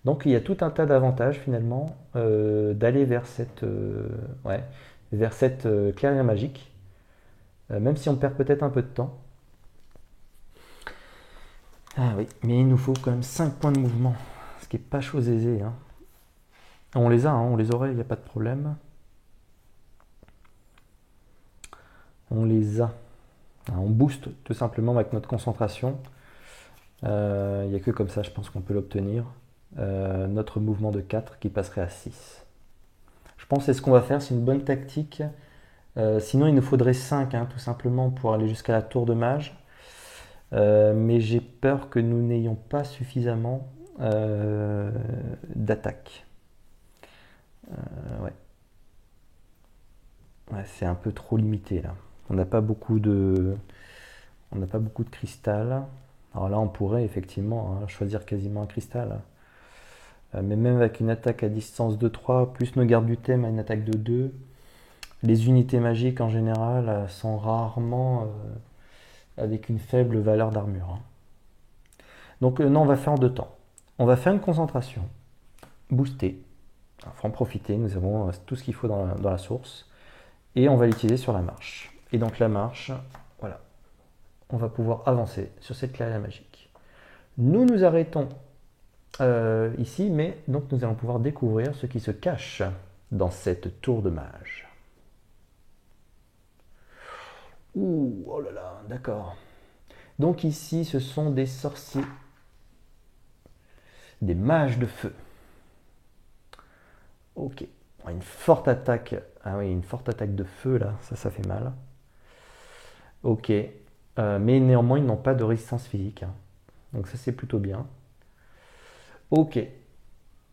A: Donc il y a tout un tas d'avantages finalement d'aller vers cette clairière magique, même si on perd peut-être un peu de temps. Ah oui, mais il nous faut quand même 5 points de mouvement, ce qui n'est pas chose aisée. Hein. On les a, hein, on les aurait, il n'y a pas de problème. On les a. On booste tout simplement avec notre concentration. Il n'y a que comme ça, je pense qu'on peut l'obtenir. Notre mouvement de 4 qui passerait à 6. Je pense que c'est ce qu'on va faire, c'est une bonne tactique. Sinon, il nous faudrait 5, hein, tout simplement, pour aller jusqu'à la tour de mage. Mais j'ai peur que nous n'ayons pas suffisamment d'attaque. Ouais. Ouais, c'est un peu trop limité là. On n'a pas beaucoup de cristal. Alors là, on pourrait effectivement choisir quasiment un cristal. Mais même avec une attaque à distance de 3, plus nos gardes du thème à une attaque de 2, les unités magiques en général sont rarement avec une faible valeur d'armure. Hein. Donc non, on va faire en 2 temps. On va faire une concentration, booster. Il faut en profiter, nous avons tout ce qu'il faut dans la source. Et on va l'utiliser sur la marche. Et donc la marche, voilà, on va pouvoir avancer sur cette clairière magique. Nous nous arrêtons ici, mais donc nous allons pouvoir découvrir ce qui se cache dans cette tour de mage. Ouh, oh là là, d'accord. Donc ici, ce sont des sorciers, des mages de feu. Ok, une forte attaque. Ah oui, une forte attaque de feu là, ça fait mal. Ok, mais néanmoins, ils n'ont pas de résistance physique. Hein. Donc ça, c'est plutôt bien. Ok.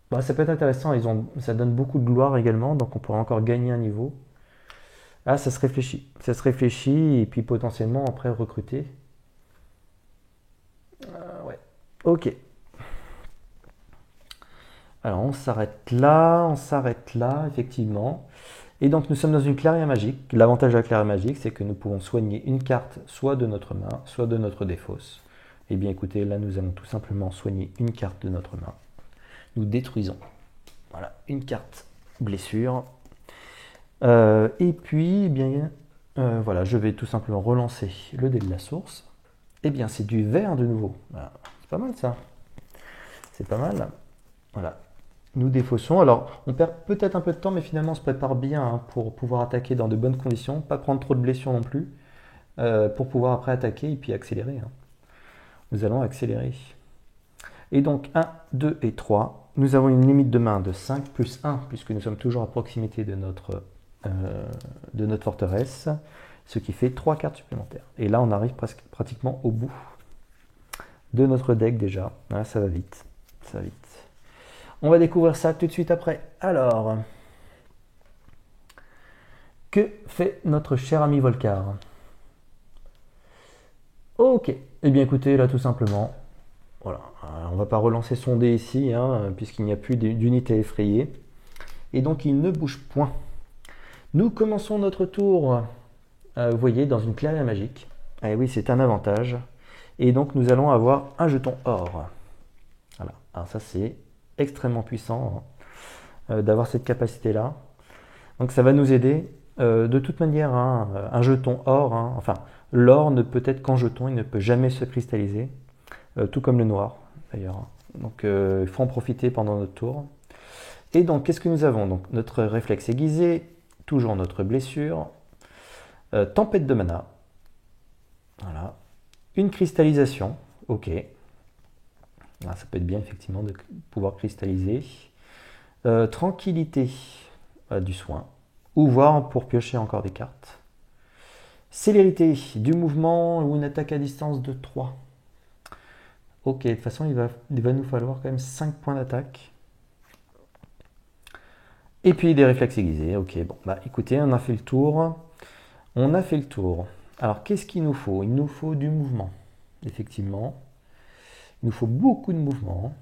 A: Bah, ça peut être intéressant, ça donne beaucoup de gloire également, donc on pourra encore gagner un niveau. Ah, ça se réfléchit. Ça se réfléchit et puis potentiellement après recruter. Ouais. Ok. Alors on s'arrête là, effectivement. Et donc nous sommes dans une clairière magique. L'avantage de la clairière magique, c'est que nous pouvons soigner une carte soit de notre main, soit de notre défausse. Eh bien écoutez, là nous allons tout simplement soigner une carte de notre main. Nous détruisons. Voilà, une carte blessure. Et puis, eh bien, voilà, je vais tout simplement relancer le dé de la source. Eh bien, c'est du vert de nouveau. Voilà. C'est pas mal ça. C'est pas mal. Voilà. Nous défaussons. Alors, on perd peut-être un peu de temps, mais finalement, on se prépare bien hein, pour pouvoir attaquer dans de bonnes conditions. Pas prendre trop de blessures non plus. Pour pouvoir après attaquer et puis accélérer. Hein. Nous allons accélérer. Et donc 1, 2 et 3, nous avons une limite de main de 5 plus 1, puisque nous sommes toujours à proximité de notre forteresse, ce qui fait 3 cartes supplémentaires. Et là, on arrive pratiquement au bout de notre deck déjà. Voilà, ça va vite, ça va vite. On va découvrir ça tout de suite après. Alors, que fait notre cher ami Volcar? Ok, eh bien écoutez, là tout simplement, voilà, on ne va pas relancer son dé ici, hein, puisqu'il n'y a plus d'unité effrayée. Et donc il ne bouge point. Nous commençons notre tour, vous voyez, dans une clairière magique. Et oui, c'est un avantage. Et donc nous allons avoir un jeton or. Voilà, alors ça c'est extrêmement puissant hein, d'avoir cette capacité-là. Donc ça va nous aider. De toute manière, hein, un jeton or, hein, enfin l'or ne peut être qu'en jeton, il ne peut jamais se cristalliser. Tout comme le noir d'ailleurs. Donc il faut en profiter pendant notre tour. Et donc qu'est-ce que nous avons? Donc notre réflexe aiguisé, toujours notre blessure, tempête de mana, voilà, une cristallisation, ok. Ah, ça peut être bien effectivement de pouvoir cristalliser. Tranquillité, du soin. Ou voir pour piocher encore des cartes. Célérité, du mouvement ou une attaque à distance de 3. Ok, de toute façon, il va nous falloir quand même 5 points d'attaque. Et puis des réflexes aiguisés. Ok, bon, bah écoutez, on a fait le tour. On a fait le tour. Alors, qu'est-ce qu'il nous faut? Il nous faut du mouvement, effectivement. Il nous faut beaucoup de mouvement.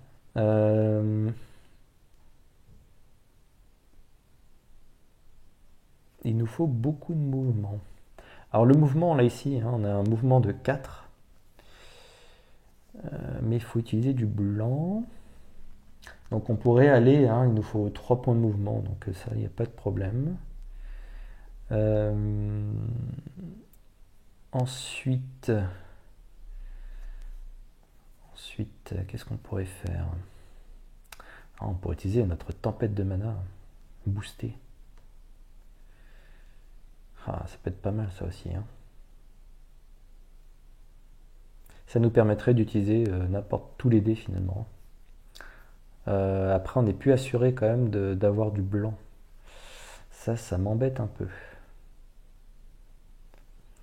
A: Il nous faut beaucoup de mouvement. Alors, le mouvement, là, ici, hein, on a un mouvement de 4. Mais il faut utiliser du blanc. Donc, on pourrait aller, hein, il nous faut 3 points de mouvement. Donc, ça, il n'y a pas de problème. Ensuite, qu'est-ce qu'on pourrait faire? On pourrait utiliser notre tempête de mana boostée. Ah, ça peut être pas mal ça aussi. Hein. Ça nous permettrait d'utiliser n'importe tous les dés finalement. Après, on n'est plus assuré quand même d'avoir du blanc. Ça m'embête un peu.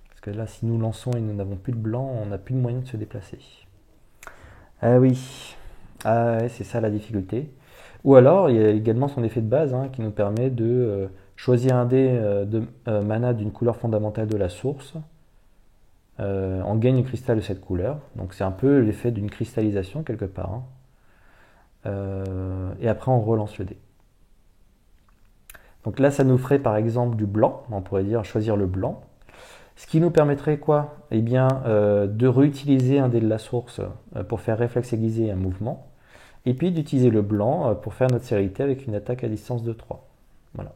A: Parce que là, si nous lançons et nous n'avons plus de blanc, on n'a plus de moyen de se déplacer. Ah oui, ah ouais, c'est ça la difficulté. Ou alors, il y a également son effet de base hein, qui nous permet de choisir un dé de mana d'une couleur fondamentale de la source. On gagne un cristal de cette couleur. Donc c'est un peu l'effet d'une cristallisation quelque part. Hein. Et après, on relance le dé. Donc là, ça nous ferait par exemple du blanc. On pourrait dire choisir le blanc. Ce qui nous permettrait quoi? Eh bien, de réutiliser un dé de la source pour faire réflexe aiguisé et un mouvement. Et puis d'utiliser le blanc pour faire notre célérité avec une attaque à distance de 3. Voilà.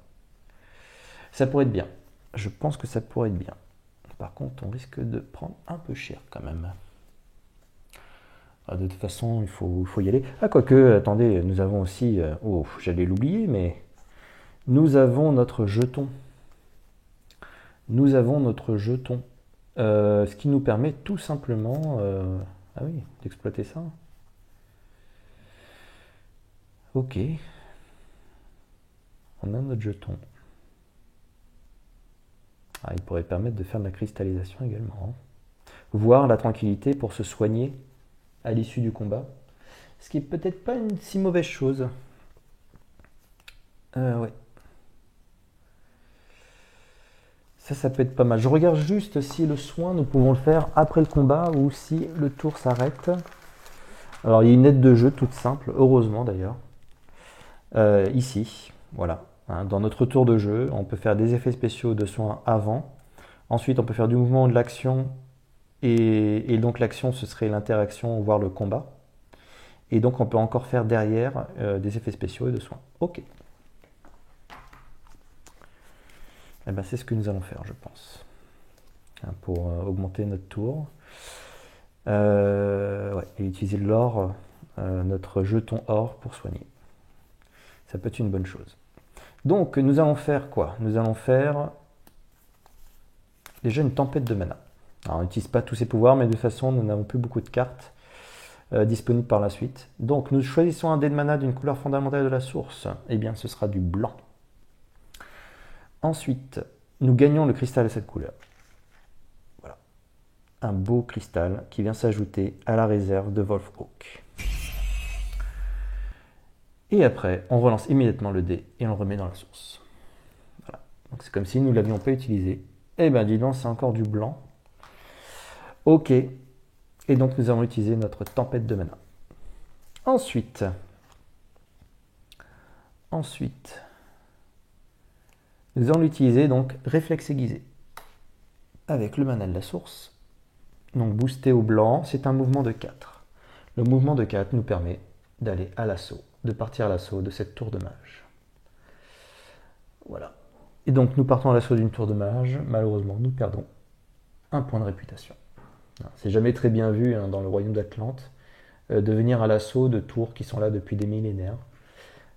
A: Ça pourrait être bien. Je pense que ça pourrait être bien. Par contre, on risque de prendre un peu cher quand même. De toute façon, il faut y aller. Ah, quoique, attendez, nous avons aussi... oh, j'allais l'oublier, mais... Nous avons notre jeton. Nous avons notre jeton. Ce qui nous permet tout simplement... ah oui, d'exploiter ça. Ok. On a notre jeton. Ah, il pourrait permettre de faire de la cristallisation également. Voir la tranquillité pour se soigner à l'issue du combat. Ce qui est peut-être pas une si mauvaise chose. Ouais. Ça peut être pas mal. Je regarde juste si le soin, nous pouvons le faire après le combat ou si le tour s'arrête. Alors, il y a une aide de jeu toute simple, heureusement d'ailleurs. Ici, voilà. Hein, dans notre tour de jeu, on peut faire des effets spéciaux de soins avant. Ensuite, on peut faire du mouvement, de l'action. Et donc, l'action, ce serait l'interaction, voire le combat. Et donc, on peut encore faire derrière des effets spéciaux et de soins. Ok. Eh ben, c'est ce que nous allons faire, je pense. Hein, pour augmenter notre tour. Ouais, et utiliser l'or, notre jeton or pour soigner. Ça peut être une bonne chose. Donc, nous allons faire quoi? Nous allons faire déjà une tempête de mana. Alors, on n'utilise pas tous ces pouvoirs, mais de toute façon, nous n'avons plus beaucoup de cartes disponibles par la suite. Donc, nous choisissons un dé de mana d'une couleur fondamentale de la source. Eh bien, ce sera du blanc. Ensuite, nous gagnons le cristal de cette couleur. Voilà. Un beau cristal qui vient s'ajouter à la réserve de Wolfhawk. Et après, on relance immédiatement le dé et on le remet dans la source. Voilà. Donc c'est comme si nous ne l'avions pas utilisé. Eh bien, dis donc, c'est encore du blanc. Ok. Et donc, nous avons utilisé notre tempête de mana. Ensuite, nous allons utiliser donc réflexe aiguisé avec le mana de la source. Donc, boosté au blanc, c'est un mouvement de 4. Le mouvement de 4 nous permet d'aller à l'assaut, de partir à l'assaut de cette tour de mage. Voilà. Et donc, nous partons à l'assaut d'une tour de mage. Malheureusement, nous perdons un point de réputation. C'est jamais très bien vu hein, dans le royaume d'Atlante de venir à l'assaut de tours qui sont là depuis des millénaires.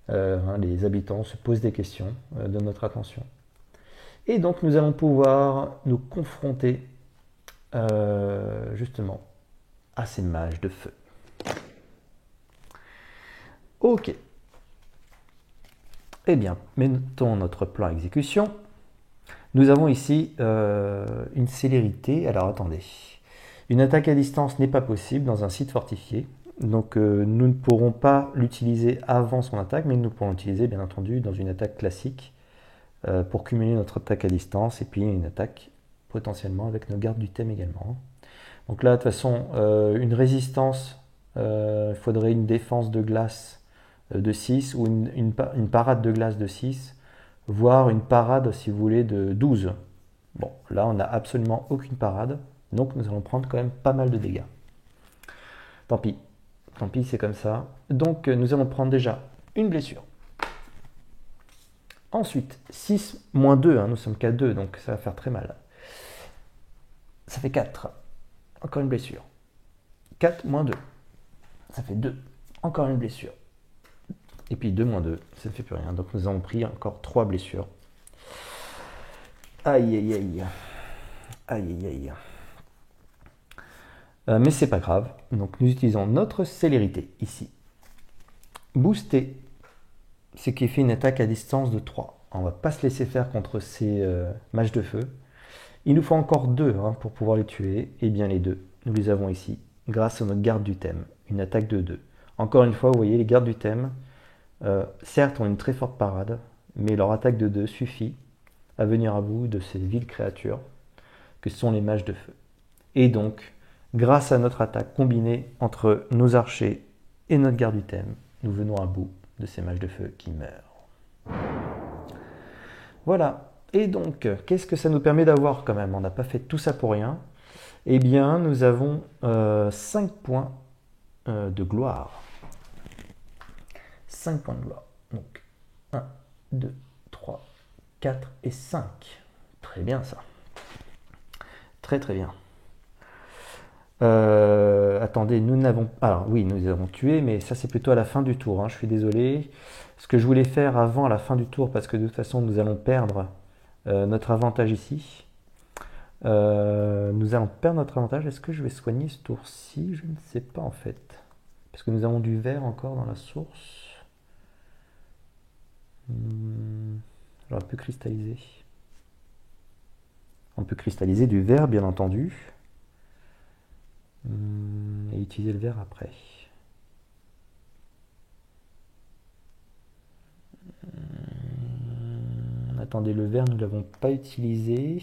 A: Les habitants se posent des questions de notre attention. Et donc nous allons pouvoir nous confronter justement à ces mages de feu. Ok. Eh bien, mettons notre plan à exécution. Nous avons ici une célérité. Alors attendez. Une attaque à distance n'est pas possible dans un site fortifié. Donc nous ne pourrons pas l'utiliser avant son attaque, mais nous pourrons l'utiliser bien entendu dans une attaque classique pour cumuler notre attaque à distance et puis une attaque potentiellement avec nos gardes du thème également. Donc là, de toute façon, une résistance, il faudrait une défense de glace de 6 ou une parade de glace de 6, voire une parade, si vous voulez, de 12. Bon, là, on n'a absolument aucune parade, donc nous allons prendre quand même pas mal de dégâts. Tant pis, c'est comme ça. Donc, nous allons prendre déjà une blessure. Ensuite, 6 moins 2, nous sommes qu'à 2, donc ça va faire très mal. Ça fait 4. Encore une blessure. 4 moins 2. Ça fait 2. Encore une blessure. Et puis 2 moins 2, ça ne fait plus rien. Donc nous avons pris encore 3 blessures. Aïe aïe aïe. Aïe aïe aïe. Mais c'est pas grave. Donc nous utilisons notre célérité ici. Booster. Ce qui fait une attaque à distance de 3. On ne va pas se laisser faire contre ces mages de feu. Il nous faut encore 2 pour pouvoir les tuer. Et bien les 2, nous les avons ici. Grâce à notre garde du thème. Une attaque de 2. Encore une fois, vous voyez, les gardes du thème, certes, ont une très forte parade, mais leur attaque de 2 suffit à venir à bout de ces viles créatures que sont les mages de feu. Et donc, grâce à notre attaque combinée entre nos archers et notre garde du thème, nous venons à bout de ces mages de feu qui meurent. Voilà. Et donc, qu'est-ce que ça nous permet d'avoir quand même? On n'a pas fait tout ça pour rien. Eh bien, nous avons 5 points de gloire. 5 points de gloire. Donc, 1, 2, 3, 4 et 5. Très bien ça. Très très bien. Attendez, nous n'avons... Alors oui, nous les avons tués, mais ça c'est plutôt à la fin du tour. Je suis désolé. Ce que je voulais faire avant, à la fin du tour, parce que de toute façon nous allons perdre notre avantage ici. Nous allons perdre notre avantage. Est-ce que je vais soigner ce tour-ci? Je ne sais pas en fait. Parce que nous avons du verre encore dans la source. J'aurais pu cristalliser. On peut cristalliser du verre, bien entendu. Et utiliser le verre après. Attendez, le verre, nous ne l'avons pas utilisé.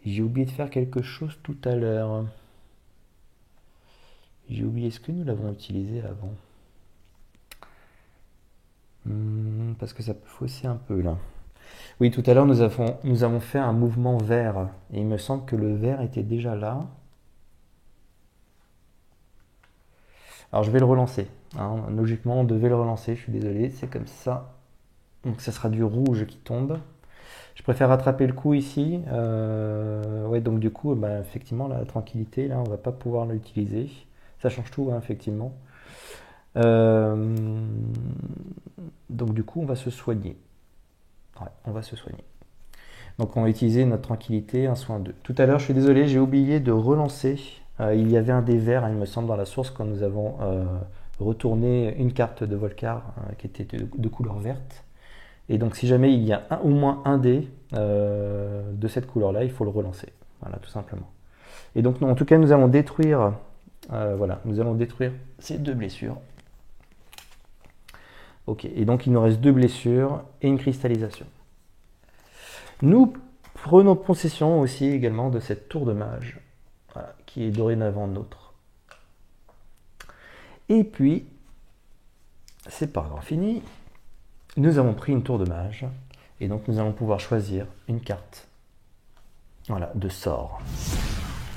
A: J'ai oublié de faire quelque chose tout à l'heure. J'ai oublié, est-ce que nous l'avons utilisé avant? Parce que ça peut fausser un peu là. Oui, tout à l'heure nous avons fait un mouvement vert. Et il me semble que le vert était déjà là. Alors je vais le relancer. Logiquement, on devait le relancer, je suis désolé, c'est comme ça. Donc ça sera du rouge qui tombe. Je préfère rattraper le coup ici. Ouais, donc du coup, effectivement, la tranquillité, là, on va pas pouvoir l'utiliser. Ça change tout, effectivement. Donc du coup, on va se soigner. Ouais, on va se soigner. Donc on va utiliser notre tranquillité, un soin 2. Tout à l'heure, je suis désolé, j'ai oublié de relancer. Il y avait un dé vert, il me semble, dans la source quand nous avons retourné une carte de Volcar qui était de couleur verte. Et donc si jamais il y a au moins un dé de cette couleur-là, il faut le relancer. Voilà, tout simplement. Et donc en tout cas, nous allons détruire, nous allons détruire ces 2 blessures. Ok, et donc il nous reste 2 blessures et une cristallisation. Nous prenons possession aussi également de cette tour de mage, qui est dorénavant nôtre. Et puis, c'est pas encore fini. Nous avons pris une tour de mage, et donc nous allons pouvoir choisir une carte de sort.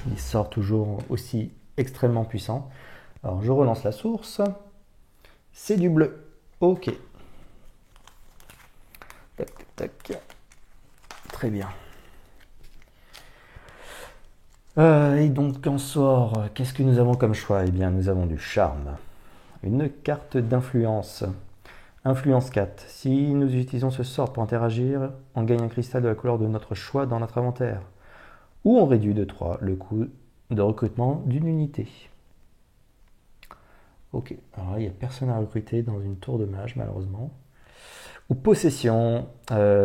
A: Des sorts toujours aussi extrêmement puissants. Alors je relance la source. C'est du bleu. Ok. Tac, tac, tac. Très bien. Et donc en sort, qu'est-ce que nous avons comme choix? Eh bien, nous avons du charme. Une carte d'influence. Influence 4. Si nous utilisons ce sort pour interagir, on gagne un cristal de la couleur de notre choix dans notre inventaire. Ou on réduit de 3 le coût de recrutement d'une unité. Ok, alors là, il n'y a personne à recruter dans une tour de mage, malheureusement. Ou possession,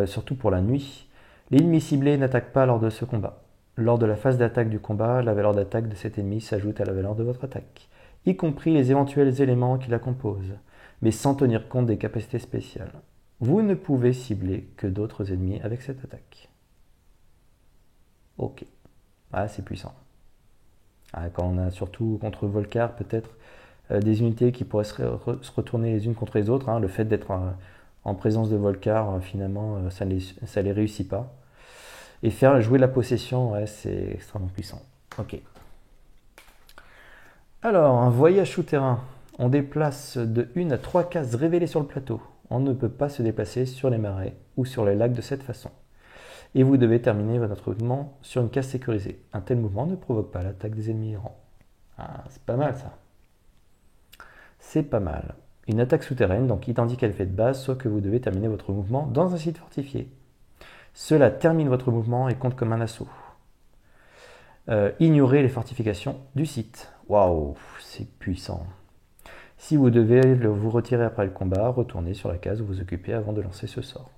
A: surtout pour la nuit. L'ennemi ciblé n'attaque pas lors de ce combat. Lors de la phase d'attaque du combat, la valeur d'attaque de cet ennemi s'ajoute à la valeur de votre attaque, y compris les éventuels éléments qui la composent, mais sans tenir compte des capacités spéciales. Vous ne pouvez cibler que d'autres ennemis avec cette attaque. Ok. Ah, c'est puissant. Ah, quand on a surtout contre Volcar, peut-être des unités qui pourraient se retourner les unes contre les autres. Hein. Le fait d'être en présence de Volcar, finalement, ça les réussit pas. Et faire jouer la possession, ouais, c'est extrêmement puissant. Ok. Alors, un voyage souterrain. On déplace de 1 à 3 cases révélées sur le plateau. On ne peut pas se déplacer sur les marais ou sur les lacs de cette façon. Et vous devez terminer votre mouvement sur une case sécurisée. Un tel mouvement ne provoque pas l'attaque des ennemis errants. Ah, c'est pas mal ça. C'est pas mal. Une attaque souterraine, donc identique à l'effet de base, sauf que vous devez terminer votre mouvement dans un site fortifié. Cela termine votre mouvement et compte comme un assaut. Ignorez les fortifications du site. Waouh, c'est puissant. Si vous devez vous retirer après le combat, retournez sur la case où vous occupez avant de lancer ce sort.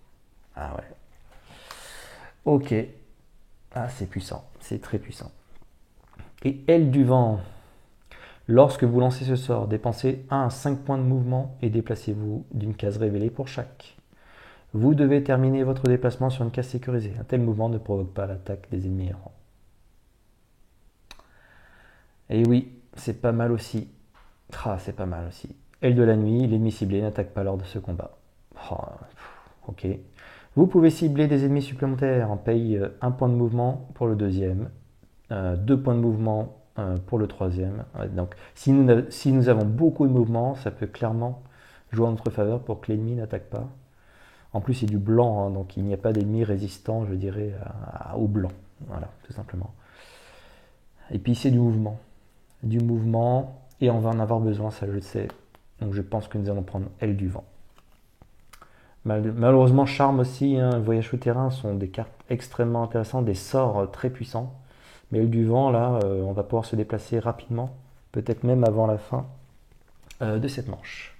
A: Ah ouais. Ok. Ah, c'est puissant. C'est très puissant. Et aile du vent. Lorsque vous lancez ce sort, dépensez 1 à 5 points de mouvement et déplacez-vous d'une case révélée pour chaque. Vous devez terminer votre déplacement sur une case sécurisée. Un tel mouvement ne provoque pas l'attaque des ennemis errants. Et oui, c'est pas mal aussi. Ah, c'est pas mal aussi. Aile de la nuit, l'ennemi ciblé n'attaque pas lors de ce combat. Oh, ok. Vous pouvez cibler des ennemis supplémentaires. On paye 1 point de mouvement pour le deuxième, 2 points de mouvement pour le troisième. Donc, si nous avons beaucoup de mouvements, ça peut clairement jouer en notre faveur pour que l'ennemi n'attaque pas. En plus, c'est du blanc, hein, donc il n'y a pas d'ennemis résistants, je dirais, au blanc. Voilà, tout simplement. Et puis, c'est du mouvement. Du mouvement, et on va en avoir besoin, ça je le sais. Donc, je pense que nous allons prendre aile du vent. Malheureusement, charme aussi, hein, voyage souterrain sont des cartes extrêmement intéressantes, des sorts très puissants. Mais aile du vent, là, on va pouvoir se déplacer rapidement, peut-être même avant la fin de cette manche.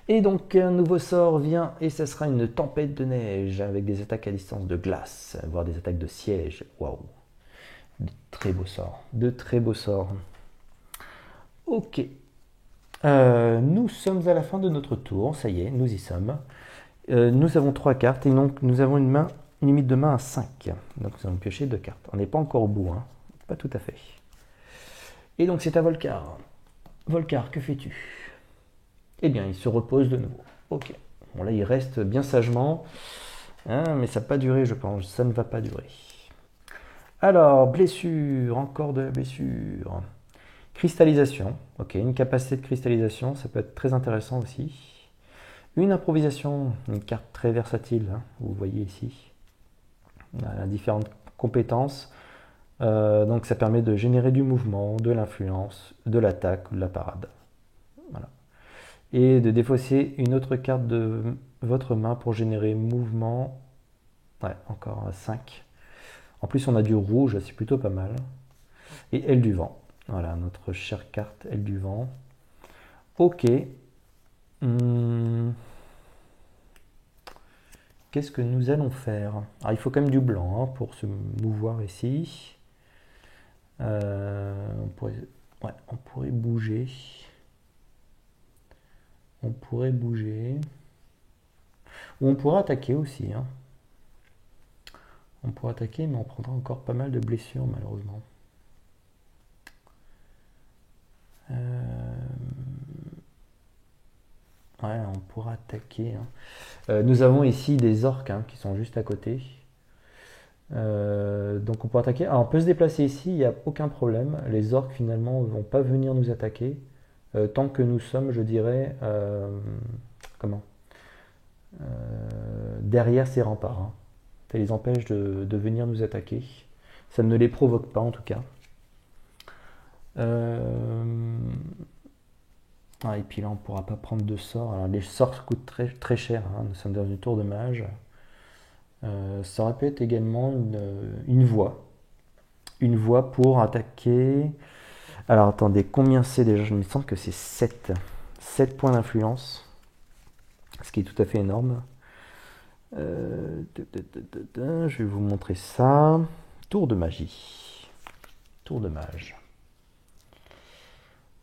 A: Et donc un nouveau sort vient et ce sera une tempête de neige avec des attaques à distance de glace, voire des attaques de siège. Waouh, de très beaux sorts, de très beaux sorts. Ok, nous sommes à la fin de notre tour, ça y est, nous y sommes. Nous avons 3 cartes et donc nous avons une limite de main à 5. Donc nous allons piocher 2 cartes. On n'est pas encore au bout, hein. Pas tout à fait. Et donc c'est à Volcar. Volcar, que fais-tu? Eh bien, il se repose de nouveau. Ok. Bon, là, il reste bien sagement. Hein, mais ça n'a pas duré, je pense. Ça ne va pas durer. Alors, blessure. Encore de la blessure. Cristallisation. Ok, une capacité de cristallisation. Ça peut être très intéressant aussi. Une improvisation. Une carte très versatile. Hein, vous voyez ici. On a différentes compétences. Donc, ça permet de générer du mouvement, de l'influence, de l'attaque ou de la parade. Voilà. Et de défausser une autre carte de votre main pour générer mouvement. Ouais, encore 5. En plus, on a du rouge, c'est plutôt pas mal. Et aile du vent. Voilà, notre chère carte, aile du vent. Ok. Qu'est-ce que nous allons faire? Alors, il faut quand même du blanc, hein, pour se mouvoir ici. On pourrait bouger. On pourrait bouger. Ou on pourrait attaquer aussi. Hein. On pourrait attaquer, mais on prendra encore pas mal de blessures, malheureusement. Ouais, on pourra attaquer. Hein. Nous avons ici des orques, hein, qui sont juste à côté. Donc on peut attaquer. Alors on peut se déplacer ici, il n'y a aucun problème. Les orques finalement ne vont pas venir nous attaquer. Tant que nous sommes, je dirais, derrière ces remparts. Hein. Ça les empêche de venir nous attaquer. Ça ne les provoque pas en tout cas. Et puis là on ne pourra pas prendre de sorts. Alors les sorts coûtent très, très cher. Hein. Nous sommes dans une tour de mage. Ça aurait pu être également une voie. Une voie pour attaquer. Alors attendez, combien c'est déjà? Je me semble que c'est 7. 7 points d'influence. Ce qui est tout à fait énorme. Je vais vous montrer ça. Tour de magie. Tour de mage.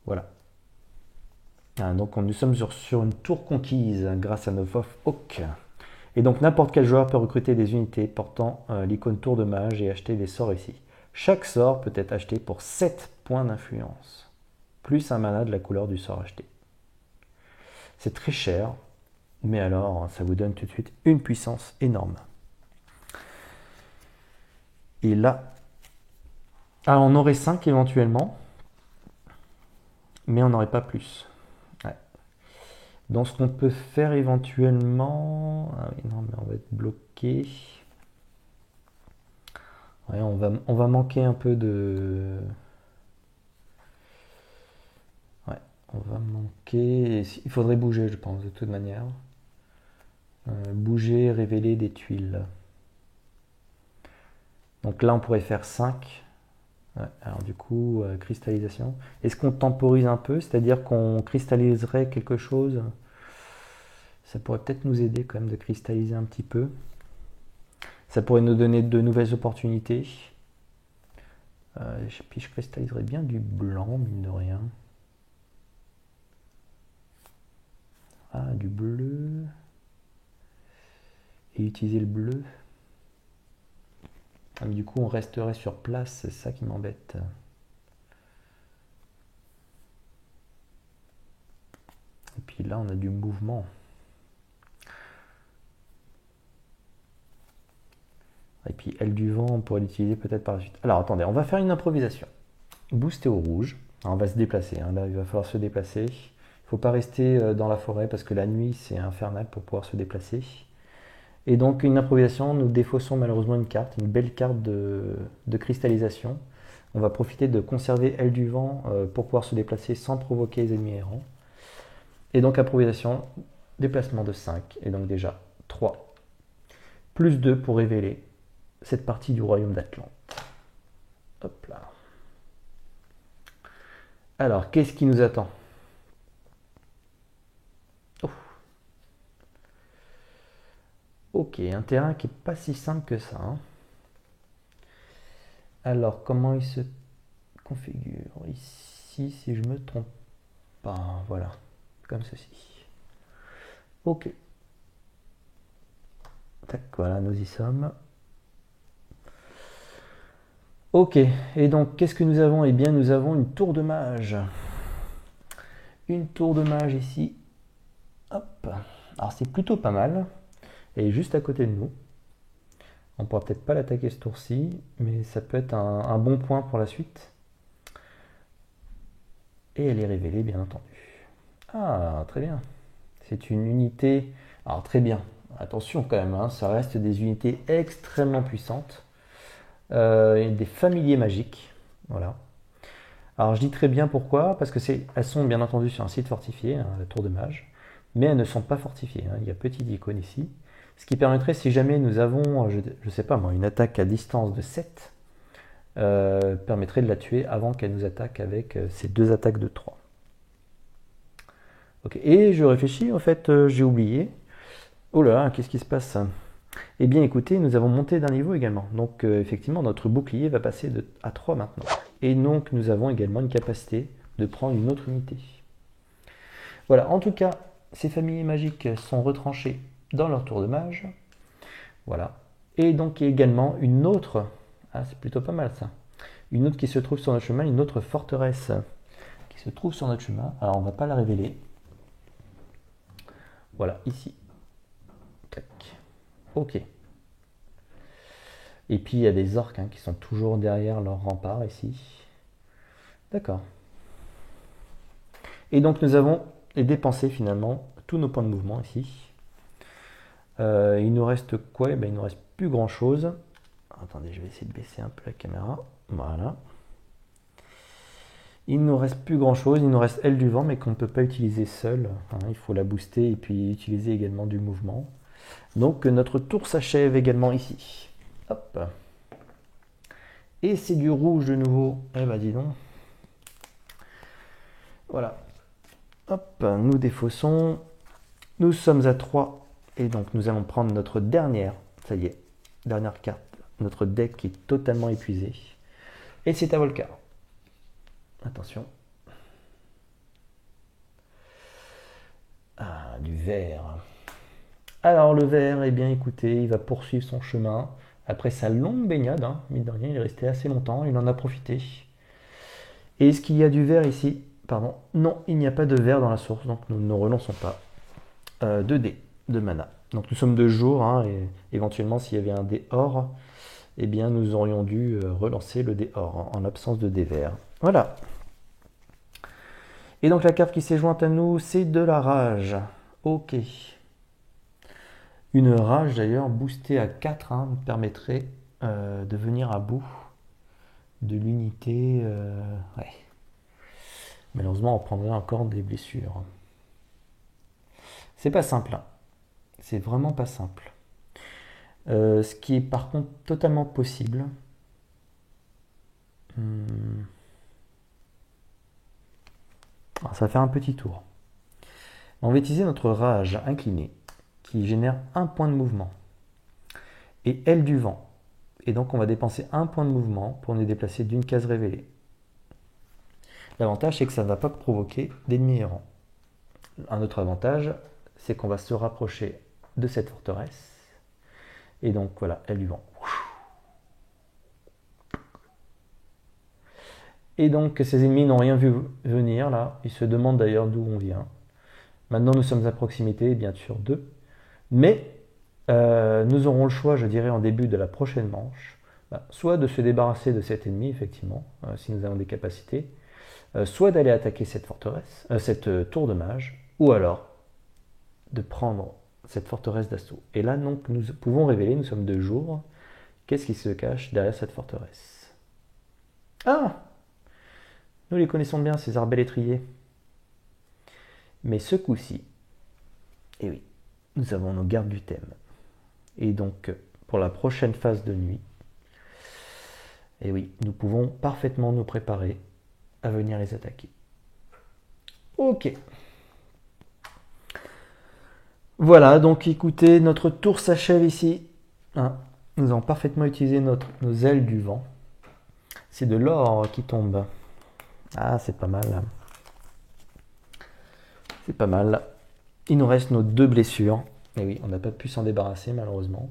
A: Voilà. Donc nous sommes sur une tour conquise grâce à nos Oak. Et donc n'importe quel joueur peut recruter des unités portant l'icône tour de mage et acheter des sorts ici. Chaque sort peut être acheté pour 7 points d'influence, plus un mana de la couleur du sort acheté. C'est très cher, mais alors ça vous donne tout de suite une puissance énorme. Et là, on aurait 5 éventuellement, mais on n'aurait pas plus. Ouais. Donc ce qu'on peut faire éventuellement... Ah oui, non, mais on va être bloqué. Ouais, on va manquer un peu de... Ouais, on va manquer... Il faudrait bouger, je pense, de toute manière. Bouger, révéler des tuiles. Donc là, on pourrait faire 5. Ouais, alors du coup, cristallisation. Est-ce qu'on temporise un peu? C'est-à-dire qu'on cristalliserait quelque chose? Ça pourrait peut-être nous aider quand même de cristalliser un petit peu. Ça pourrait nous donner de nouvelles opportunités. Puis je cristalliserais bien du blanc, mine de rien. Ah, du bleu. Et utiliser le bleu. Ah, mais du coup, on resterait sur place, c'est ça qui m'embête. Et puis là, on a du mouvement. Et puis aile du vent, on pourrait l'utiliser peut-être par la suite. Alors attendez, on va faire une improvisation. Booster au rouge. Alors, on va se déplacer, hein. Là, il va falloir se déplacer. Il ne faut pas rester dans la forêt parce que la nuit, c'est infernal pour pouvoir se déplacer. Et donc une improvisation, nous défaussons malheureusement une carte, une belle carte de cristallisation. On va profiter de conserver aile du vent pour pouvoir se déplacer sans provoquer les ennemis errants. Et donc improvisation, déplacement de 5, et donc déjà 3. Plus 2 pour révéler cette partie du royaume d'Atlante. Hop là. Alors, qu'est-ce qui nous attend? Oh. Ok, un terrain qui n'est pas si simple que ça, hein. Alors, comment il se configure? Ici, si je me trompe pas, voilà, comme ceci. Ok. Tac, voilà, nous y sommes. Ok, et donc qu'est-ce que nous avons? Eh bien, nous avons une tour de mage. Une tour de mage ici. Hop. Alors, c'est plutôt pas mal. Elle est juste à côté de nous. On pourra peut-être pas l'attaquer ce tour-ci, mais ça peut être un bon point pour la suite. Et elle est révélée, bien entendu. Ah, très bien. C'est une unité... Alors, très bien. Attention quand même, hein, ça reste des unités extrêmement puissantes. Des familiers magiques. Voilà. Alors, je dis très bien pourquoi, parce que elles sont bien entendu sur un site fortifié, hein, la tour de mage, mais elles ne sont pas fortifiées, hein. Il y a petite icône ici. Ce qui permettrait, si jamais nous avons, je ne sais pas moi, une attaque à distance de 7, permettrait de la tuer avant qu'elle nous attaque avec ces 2 attaques de 3. Okay. Et je réfléchis, en fait, j'ai oublié. Oh là là, qu'est-ce qui se passe? Eh bien écoutez, nous avons monté d'un niveau également. Donc effectivement, notre bouclier va passer à 3 maintenant. Et donc nous avons également une capacité de prendre une autre unité. Voilà, en tout cas, ces familles magiques sont retranchées dans leur tour de mage. Voilà. Et donc il y a également une autre, ah c'est plutôt pas mal ça, une autre qui se trouve sur notre chemin, une autre forteresse qui se trouve sur notre chemin. Alors on ne va pas la révéler. Voilà, ici. Tac. Ok. Et puis il y a des orques qui sont toujours derrière leur rempart ici. D'accord. Et donc nous avons dépensé finalement tous nos points de mouvement ici. Il nous reste quoi? Il ne nous reste plus grand chose. Attendez, je vais essayer de baisser un peu la caméra. Voilà. Il ne nous reste plus grand chose. Il nous reste aile du vent, mais qu'on ne peut pas utiliser seul, hein. Il faut la booster et puis utiliser également du mouvement. Donc notre tour s'achève également ici. Hop. Et c'est du rouge de nouveau. Eh ben dis donc. Voilà. Hop, nous défaussons. Nous sommes à 3 Et donc nous allons prendre notre dernière, ça y est, dernière carte, notre deck qui est totalement épuisé. Et c'est à Volcar. Attention. Ah, du vert. Alors le vert, eh bien écoutez, il va poursuivre son chemin. Après sa longue baignade, hein, mine de rien, il est resté assez longtemps, il en a profité. Et est-ce qu'il y a du vert ici? Pardon. Non, il n'y a pas de vert dans la source, donc nous ne relançons pas. 2 dés de mana. Donc nous sommes de jour, hein, et éventuellement s'il y avait un dé or, eh bien nous aurions dû relancer le dé or en absence de dé vert. Voilà. Et donc la carte qui s'est jointe à nous, c'est de la rage. Ok. Une rage d'ailleurs boostée à 4 hein, nous permettrait de venir à bout de l'unité. Ouais. Malheureusement, on prendrait encore des blessures. C'est pas simple. Hein. C'est vraiment pas simple. Ce qui est par contre totalement possible. Alors, ça va faire un petit tour. On va utiliser notre rage inclinée qui génère un point de mouvement et aile du vent. Et donc on va dépenser un point de mouvement pour nous déplacer d'une case révélée. L'avantage c'est que ça ne va pas provoquer d'ennemis errants. Un autre avantage c'est qu'on va se rapprocher de cette forteresse. Et donc voilà, aile du vent. Et donc ces ennemis n'ont rien vu venir là. Ils se demandent d'ailleurs d'où on vient. Maintenant nous sommes à proximité bien sûr d'eux. Mais nous aurons le choix, je dirais, en début de la prochaine manche, soit de se débarrasser de cet ennemi, effectivement, si nous avons des capacités, soit d'aller attaquer cette forteresse, cette tour de mage, ou alors de prendre cette forteresse d'assaut. Et là, donc, nous pouvons révéler, nous sommes de jour, qu'est-ce qui se cache derrière cette forteresse. Ah! Nous les connaissons bien, ces arbalétriers. Mais ce coup-ci, eh oui, nous avons nos gardes du thème. Et donc, pour la prochaine phase de nuit, eh oui, nous pouvons parfaitement nous préparer à venir les attaquer. Ok. Voilà, donc écoutez, notre tour s'achève ici. Hein, nous avons parfaitement utilisé nos ailes du vent. C'est de l'or qui tombe. Ah, c'est pas mal. C'est pas mal. Il nous reste nos 2 blessures. Et oui, on n'a pas pu s'en débarrasser malheureusement.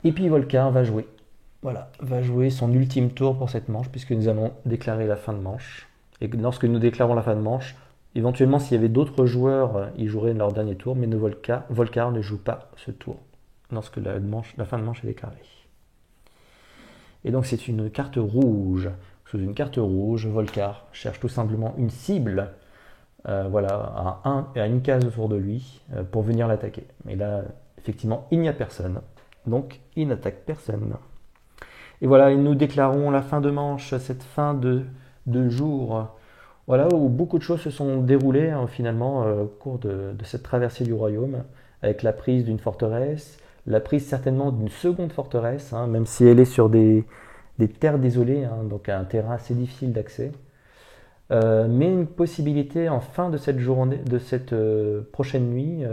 A: Et puis Volcar va jouer. Voilà, va jouer son ultime tour pour cette manche puisque nous allons déclarer la fin de manche. Et lorsque nous déclarons la fin de manche, éventuellement s'il y avait d'autres joueurs, ils joueraient leur dernier tour, mais Volcar ne joue pas ce tour lorsque la fin de manche est déclarée. Et donc c'est une carte rouge. Sous une carte rouge, Volcar cherche tout simplement une cible. Voilà, à une case autour de lui pour venir l'attaquer. Mais là, effectivement, il n'y a personne. Donc, il n'attaque personne. Et voilà, nous déclarons la fin de manche, cette fin de jour. Voilà, où beaucoup de choses se sont déroulées finalement au cours de cette traversée du royaume, avec la prise d'une forteresse, la prise certainement d'une seconde forteresse, hein, même si elle est sur des terres désolées, hein, donc un terrain assez difficile d'accès. Mais une possibilité en fin de cette journée, de cette prochaine nuit,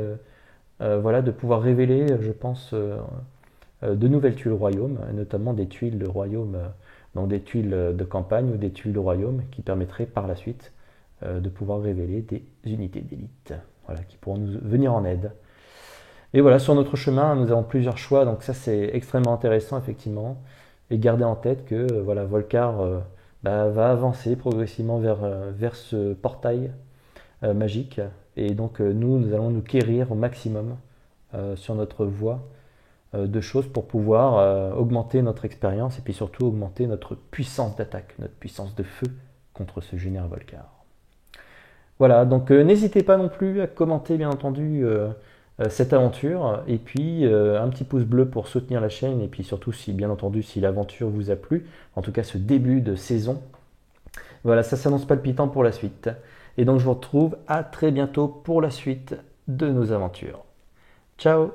A: voilà, de pouvoir révéler, je pense, de nouvelles tuiles royaume, notamment des tuiles de royaume, donc des tuiles de campagne ou des tuiles de royaume qui permettraient par la suite de pouvoir révéler des unités d'élite, voilà, qui pourront nous venir en aide. Et voilà, sur notre chemin, nous avons plusieurs choix, donc ça c'est extrêmement intéressant effectivement, et gardez en tête que voilà, Volcar va avancer progressivement vers ce portail magique. Et donc nous allons nous quérir au maximum sur notre voie de choses pour pouvoir augmenter notre expérience et puis surtout augmenter notre puissance d'attaque, notre puissance de feu contre ce général Volcar. Voilà, donc n'hésitez pas non plus à commenter bien entendu cette aventure et puis un petit pouce bleu pour soutenir la chaîne et puis surtout si bien entendu si l'aventure vous a plu, en tout cas ce début de saison. Voilà, ça s'annonce palpitant pour la suite. Et donc je vous retrouve à très bientôt pour la suite de nos aventures. Ciao!